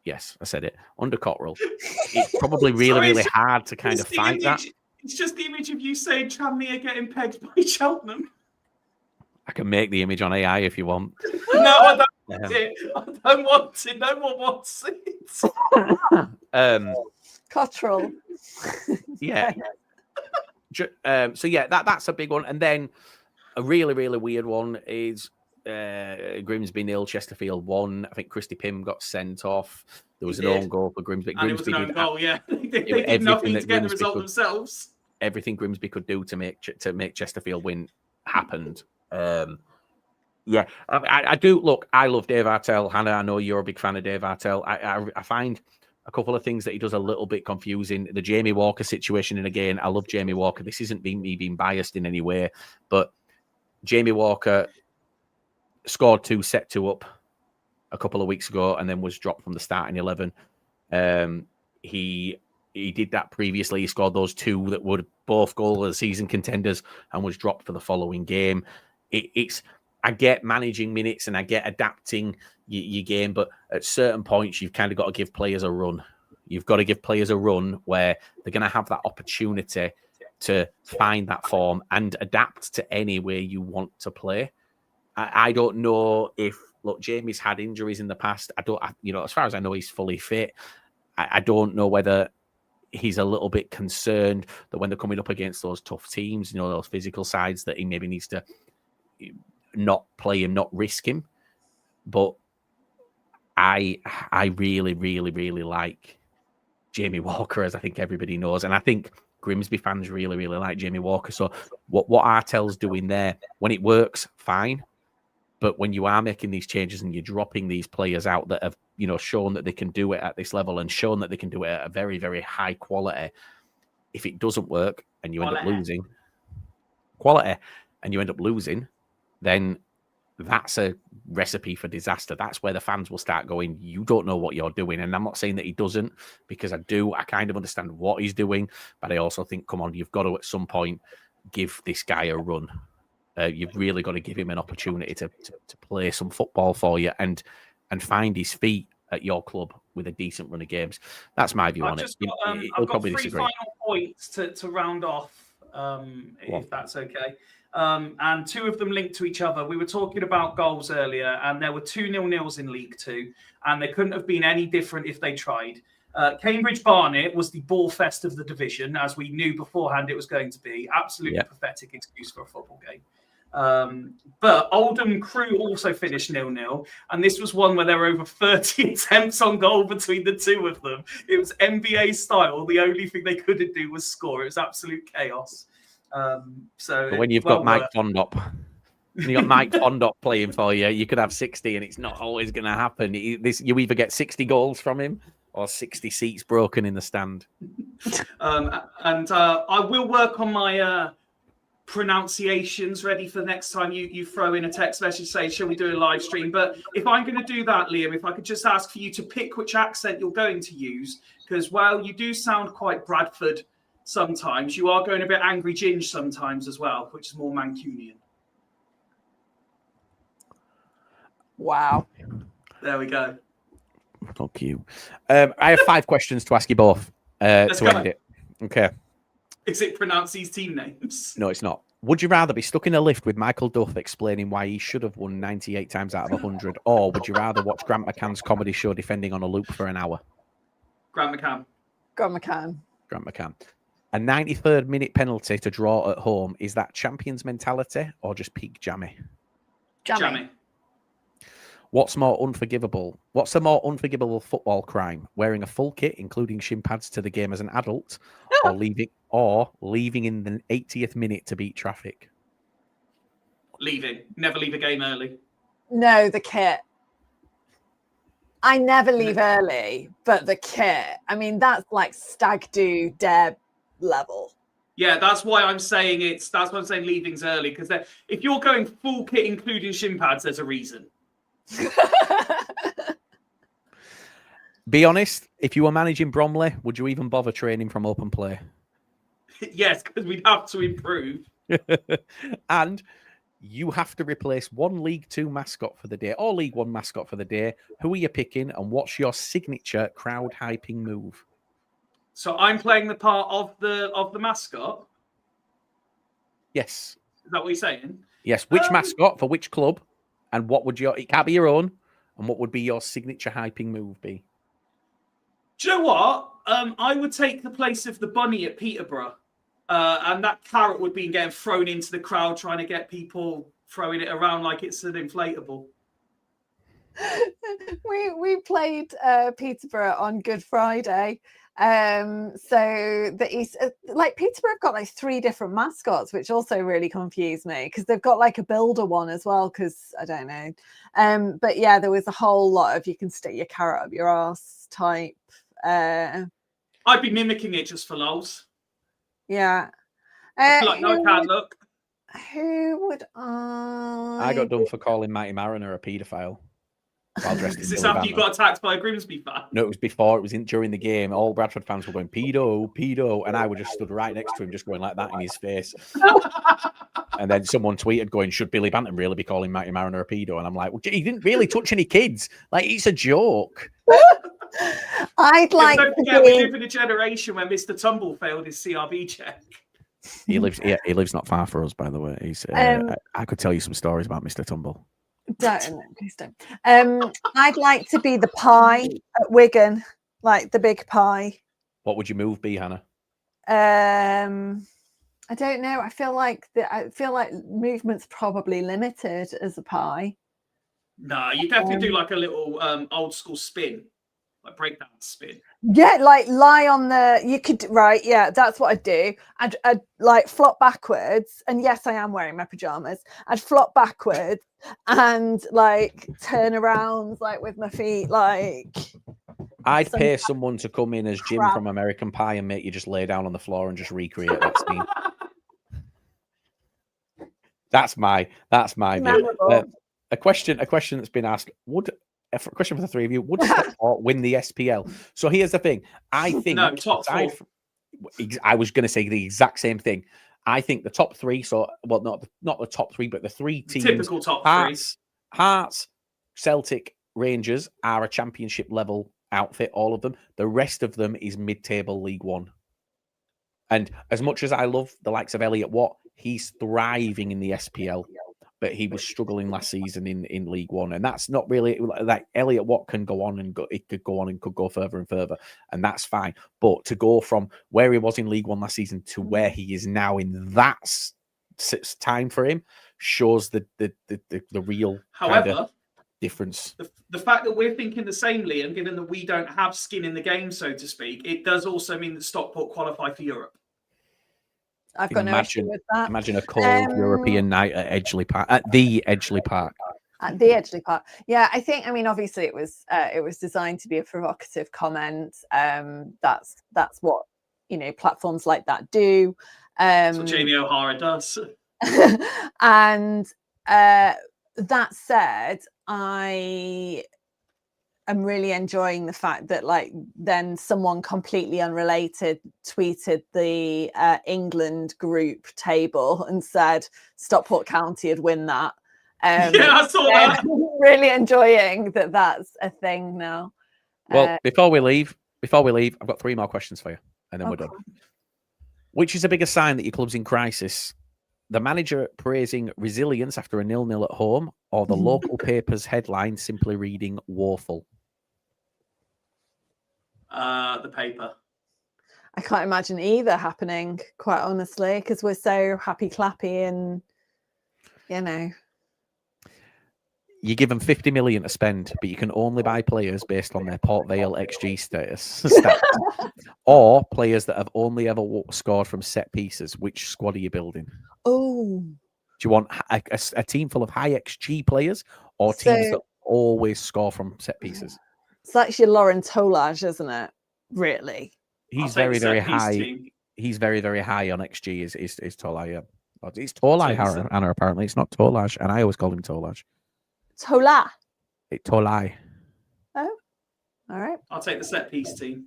yes, I said it, under Cotterill, it's probably really hard to kind of fight that. It's just the image of you saying Tranmere getting pegged by Cheltenham. I can make the image on AI if you want. No, I don't want it. I don't want it. No one wants it. Cotterill. Yeah. So yeah, that's a big one. And then a really weird one is Grimsby 0, Chesterfield 1. I think Christy Pym got sent off. There was an own goal for Grimsby. And it was an own goal, yeah. They did nothing to get the result themselves. Everything Grimsby could do to make Chesterfield win happened. Yeah, I do. Look, I love Dave Artell. Hannah, I know you're a big fan of Dave Artell. I find a couple of things that he does a little bit confusing. The Jamie Walker situation, and again, I love Jamie Walker. This isn't me being biased in any way, but Jamie Walker scored 2, set 2 up a couple of weeks ago, and then was dropped from the starting 11. He did that previously. He scored those 2 that were both goal of the season contenders, and was dropped for the following game. I get managing minutes and I get adapting your game, but at certain points, you've kind of got to give players a run. You've got to give players a run where they're going to have that opportunity to find that form and adapt to any way you want to play. I don't know if, look, Jamie's had injuries in the past. As far as I know, he's fully fit. I don't know whether he's a little bit concerned that when they're coming up against those tough teams, those physical sides, that he maybe needs to not play him, not risk him. But I really like Jamie Walker, as I think everybody knows. And I think Grimsby fans really like Jamie Walker. So what Artell's doing there, when it works, fine. But when you are making these changes and you're dropping these players out that have, shown that they can do it at this level and shown that they can do it at a very, very high quality, if it doesn't work and you end up losing then that's a recipe for disaster. That's where the fans will start going, you don't know what you're doing. And I'm not saying that he doesn't, because I kind of understand what he's doing, but I also think, come on, you've got to at some point give this guy a run. You've really got to give him an opportunity to play some football for you and find his feet at your club with a decent run of games. That's my view on it. I've got 3 final points to round off, if that's okay. And 2 of them linked to each other. We were talking about goals earlier, and there were 2 0-0s in League Two, and they couldn't have been any different if they tried. Cambridge Barnet was the ball fest of the division, as we knew beforehand it was going to be. Absolutely pathetic excuse for a football game. But Oldham Crew also finished 0-0, and this was one where there were over 30 attempts on goal between the 2 of them. It was NBA style. The only thing they couldn't do was score. It was absolute chaos. So but when you've got Mike Fondop, playing for you, you could have 60, and it's not always going to happen. You either get 60 goals from him or 60 seats broken in the stand. I will work on my pronunciations ready for the next time you throw in a text message saying, shall we do a live stream? But if I'm going to do that, Liam, if I could just ask for you to pick which accent you're going to use, because while you do sound quite Bradford sometimes, you are going a bit angry Ginge sometimes as well, which is more Mancunian. Wow. There we go. Fuck you. I have 5 questions to ask you both to end it. Okay. Is it pronounce these team names? No, it's not. Would you rather be stuck in a lift with Michael Duff explaining why he should have won 98 times out of 100, or would you rather watch Grant McCann's comedy show defending on a loop for an hour? Grant McCann. Grant McCann. Grant McCann. A 93rd minute penalty to draw at home, is that champions mentality or just peak jammy? Jammy. What's a more unforgivable football crime? Wearing a full kit, including shin pads, to the game as an adult, or leaving in the 80th minute to beat traffic? Leaving. Never leave a game early. No, the kit. I never leave early, but the kit. I mean, that's like stag do dare level. Yeah, that's why I'm saying leaving's early, because if you're going full kit including shin pads, there's a reason. Be honest, if you were managing Bromley, would you even bother training from open play? Yes, because we'd have to improve. And you have to replace one League 2 mascot for the day or League 1 mascot for the day. Who are you picking, and what's your signature crowd hyping move? So I'm playing the part of the mascot? Yes. Is that what you're saying? Yes. Which mascot for which club, and what would it can't be your own, and what would be your signature hyping move be? Do you know what? I would take the place of the bunny at Peterborough. And that carrot would be getting thrown into the crowd, trying to get people throwing it around like it's an inflatable. We played Peterborough on Good Friday. So the East, like Peterborough have got like 3 different mascots, which also really confused me, because they've got like a builder one as well, because I don't know. But yeah, there was a whole lot of you can stick your carrot up your arse type. I'd be mimicking it just for lols. Yeah. Like, no, I can't look. Who would I? I got done for calling Mighty Mariner a paedophile. While dressed Is this after you got attacked by a Grimsby fan? No, it was before. It was during the game. All Bradford fans were going, pedo, pedo. And I would just stood right next to him, just going like that in his face. And then someone tweeted going, should Billy Bantam really be calling Mighty Mariner a pedo? And I'm like, well, he didn't really touch any kids. Like, it's a joke. I'd like don't forget, we live in a generation where Mr. Tumble failed his CRB check. He lives not far from us, by the way. He's I could tell you some stories about Mr. Tumble. Please don't. I'd like to be the pie at Wigan, like the big pie. What would your move be, Hannah? I don't know. I feel like movement's probably limited as a pie. No, you definitely do like a little old school spin, like breakdown spin. Yeah, like lie on the. You could right. Yeah, that's what I'd do. I'd like flop backwards, and yes, I am wearing my pajamas. I'd flop backwards and like turn around like with my feet like. I'd pay someone to come in as Jim from American Pie and make you just lay down on the floor and just recreate that scene. That's my view. A question that's been asked: a question for the 3 of you: would Stockport win the SPL? So here's the thing: I think no, top 4. I was going to say the exact same thing. I think the top 3. So, well, not the top 3, but the 3 teams. Typical top 3. Hearts, Celtic, Rangers are a championship level outfit. All of them. The rest of them is mid-table League 1. And as much as I love the likes of Elliot Watt, he's thriving in the SPL. But he was struggling last season in League 1, and that's not really like Elliot Watt can go on and go. It could go on and could go further and further, and that's fine. But to go from where he was in League 1 last season to where he is now in that time for him shows the real however difference. The fact that we're thinking the same, Liam, given that we don't have skin in the game, so to speak, it does also mean that Stockport qualify for Europe. I've got no issue with that. Imagine a cold European night at Edgeley Park, at the Edgeley Park. At the Edgeley Park. Yeah, I think. I mean, obviously, it was designed to be a provocative comment. That's what platforms like that do. That's what Jamie O'Hara does. And that said, I am really enjoying the fact that then someone completely unrelated tweeted the England group table and said Stockport County would win that. Yeah, I saw that. Really enjoying that that's a thing now. Well, before we leave, I've got 3 more questions for you, and then we're done. Which is a bigger sign that your club's in crisis? The manager praising resilience after a 0-0 at home, or the local paper's headline simply reading woeful? The paper. I can't imagine either happening, quite honestly, because we're so happy clappy and, you know. You give them 50 million to spend, but you can only buy players based on their Port Vale XG status, stats, or players that have only ever scored from set pieces. Which squad are you building? Oh. Do you want a team full of high XG players, or teams that always score from set pieces? It's actually Lauren Tolage, isn't it? Really? He's very, very high. Team. He's very, very high on XG. Is Tolai? It's Tolai, Hannah. Apparently, it's not Tolage, and I always call him Tolage. Tola. Tolai. Oh, all right. I'll take the set piece team.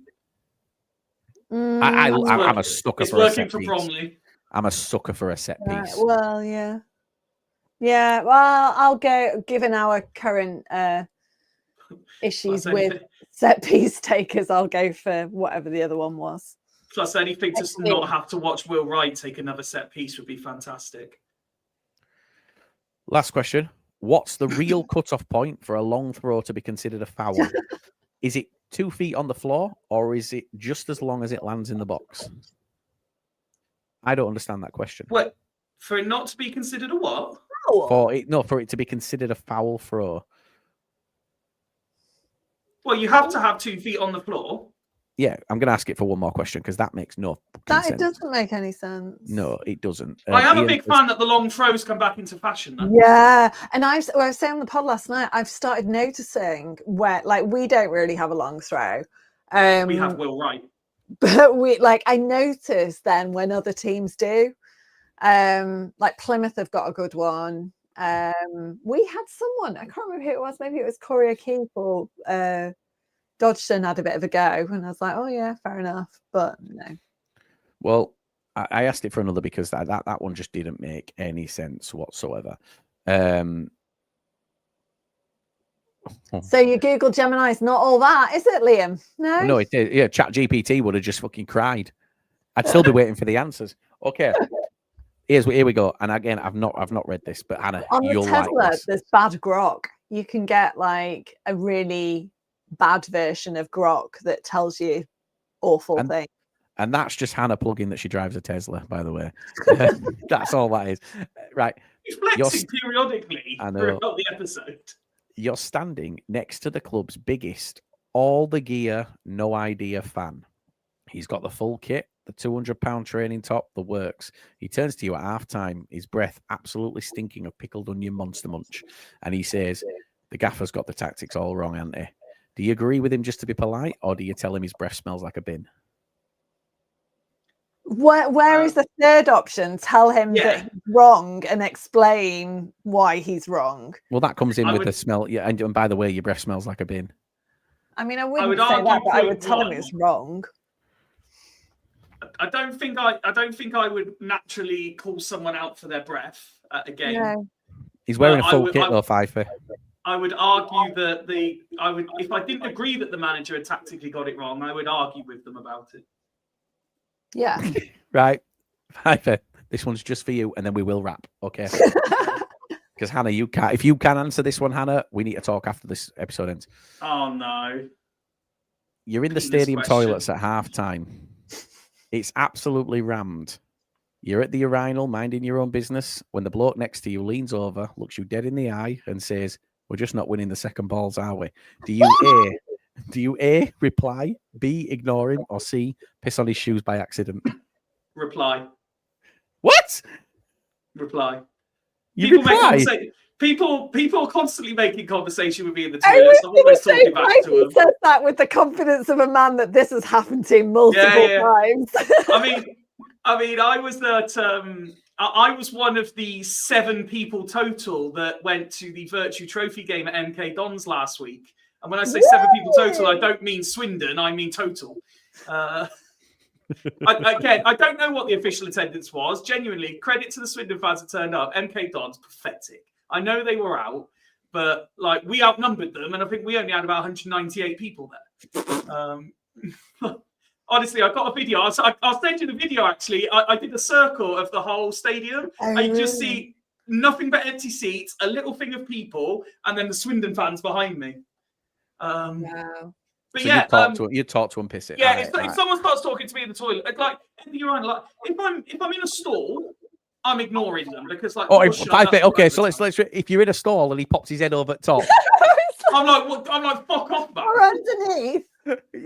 I'm a sucker for a set piece. It's working for Bromley. I'm a sucker for a set piece. Well, yeah. Yeah, well, I'll go, given our current issues with set piece takers, I'll go for whatever the other one was. Plus, anything to not have to watch Will Wright take another set piece would be fantastic. Last question. What's the real cut-off point for a long throw to be considered a foul? Is it 2 feet on the floor, or is it just as long as it lands in the box? I don't understand that question. What? For it not to be considered a what? For it to be considered a foul throw. Well, you have to have 2 feet on the floor. Yeah, I'm going to ask it for one more question because that makes no sense. It doesn't make any sense. No, it doesn't. I am a big fan that the long throws come back into fashion. Though. Yeah, and I was saying on the pod last night, I've started noticing where, like, we don't really have a long throw. We have Will Wright. But I notice then when other teams do. Like Plymouth have got a good one. We had someone, I can't remember who it was, maybe it was Corey O'Keefe or Dodgson had a bit of a go, and I was like, oh yeah, fair enough, but no. Well, I asked it for another because that one just didn't make any sense whatsoever. So your Google Gemini is not all that, is it, Liam? No, it did. Yeah, ChatGPT would have just fucking cried. I'd still be waiting for the answers. Okay. Here we go. And again, I've not read this, but Hannah, on the you'll Tesla, like this. There's bad grok. You can get like a really bad version of grok that tells you awful things. And that's just Hannah plugging that she drives a Tesla, by the way. That's all that is. Right. He's flexing periodically throughout the episode. You're standing next to the club's biggest all the gear, no idea fan. He's got the full kit, the £200 training top, the works. He turns to you at halftime, his breath absolutely stinking of pickled onion monster munch. And he says, the gaffer's got the tactics all wrong, hasn't he? Do you agree with him just to be polite, or do you tell him his breath smells like a bin? Where is the third option? Tell him that he's wrong and explain why he's wrong. Well, that comes in with the smell. Yeah, and by the way, your breath smells like a bin. I mean, I wouldn't say that, but I would tell him it's wrong. I don't think I would naturally call someone out for their breath at a game. No. He's wearing a full kit though, Fyfie. I would argue that if I didn't agree that the manager had tactically got it wrong, I would argue with them about it. Yeah. Right. Fyfie, this one's just for you, and then we will wrap. Okay. Because Hannah, if you can answer this one, Hannah, we need to talk after this episode ends. Oh no. You're in the stadium toilets at halftime. It's absolutely rammed. You're at the urinal minding your own business when the bloke next to you leans over, looks you dead in the eye, and says, "We're just not winning the second balls, are we?" Do you A, reply, B, ignore him, or C, piss on his shoes by accident? Reply. What? Reply. People constantly making conversation with me in the toilets. I'm always talking back to them. Said that with the confidence of a man that this has happened to him multiple times. I mean, I was that. I was one of the 7 people total that went to the Virtue Trophy game at MK Dons last week. And when I say 7 people total, I don't mean Swindon. I mean total. Again, I don't know what the official attendance was. Genuinely, credit to the Swindon fans that turned up. MK Dons, pathetic. I know they were out, but like we outnumbered them, and I think we only had about 198 people there. Honestly, I got a video. I'll send you the video. Actually, I did a circle of the whole stadium. I just see nothing but empty seats, a little thing of people, and then the Swindon fans behind me. Wow. But so yeah, you talk to them, piss it. Yeah, if someone starts talking to me in the toilet, like if I'm in a stall, I'm ignoring them because like. Okay, so let's if you're in a stall and he pops his head over the top. I'm like, fuck off, man. Or underneath.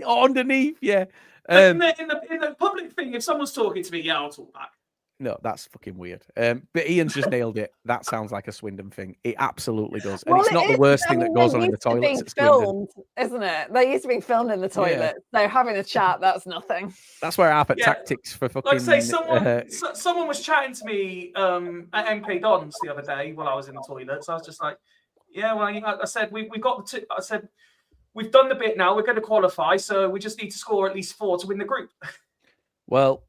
Underneath, yeah. In the public thing, if someone's talking to me, yeah, I'll talk back. No, that's fucking weird. But Ian's just nailed it. That sounds like a Swindon thing. It absolutely does. And it's not the worst thing that goes on in the toilets at Swindon, isn't it? They used to be filmed in the toilet. Yeah. So having a chat, that's nothing. That's where I put tactics for fucking... Like say someone was chatting to me at MK Dons the other day while I was in the toilet. So I was just like, yeah, well, I said, we've got the... I said, we've done the bit now. We're going to qualify. So we just need to score at least 4 to win the group. Well,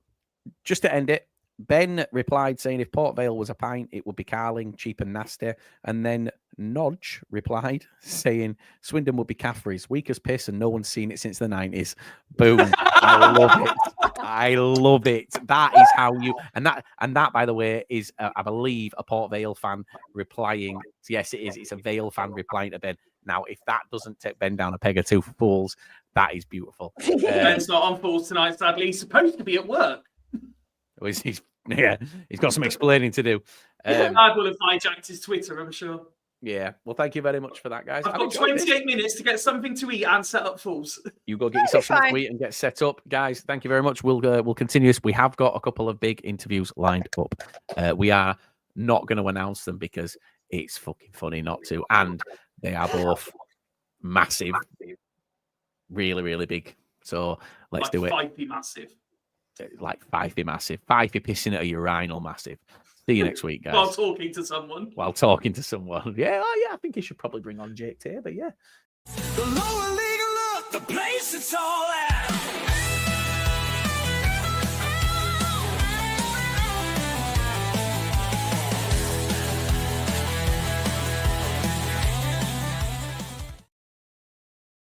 just to end it, Ben replied saying if Port Vale was a pint, it would be Carling, cheap and nasty. And then Nodge replied saying Swindon would be Caffrey's, weak as piss and no one's seen it since the 90s. Boom. I love it. I love it. That is how you... And that, by the way, is, I believe, a Port Vale fan replying. Yes, it is. It's a Vale fan replying to Ben. Now, if that doesn't take Ben down a peg or two for fools, that is beautiful. Ben's not on fools tonight, sadly. He's supposed to be at work. He's got some explaining to do. I will have hijacked his Twitter, I'm sure. Yeah. Well, thank you very much for that, guys. I've got 28 minutes to get something to eat and set up fools. You go get yourself something to eat and get set up, guys. Thank you very much. We'll continue this. We have got a couple of big interviews lined up. We are not going to announce them because it's fucking funny not to, and they are both massive, really, really big. So let's do it. Fyfie massive. Like Fyfie massive. Fyfie pissing at a urinal massive. See you next week, guys. While talking to someone. Yeah, I think he should probably bring on Jake Tabor, yeah. The lower legal look, the place it's all at.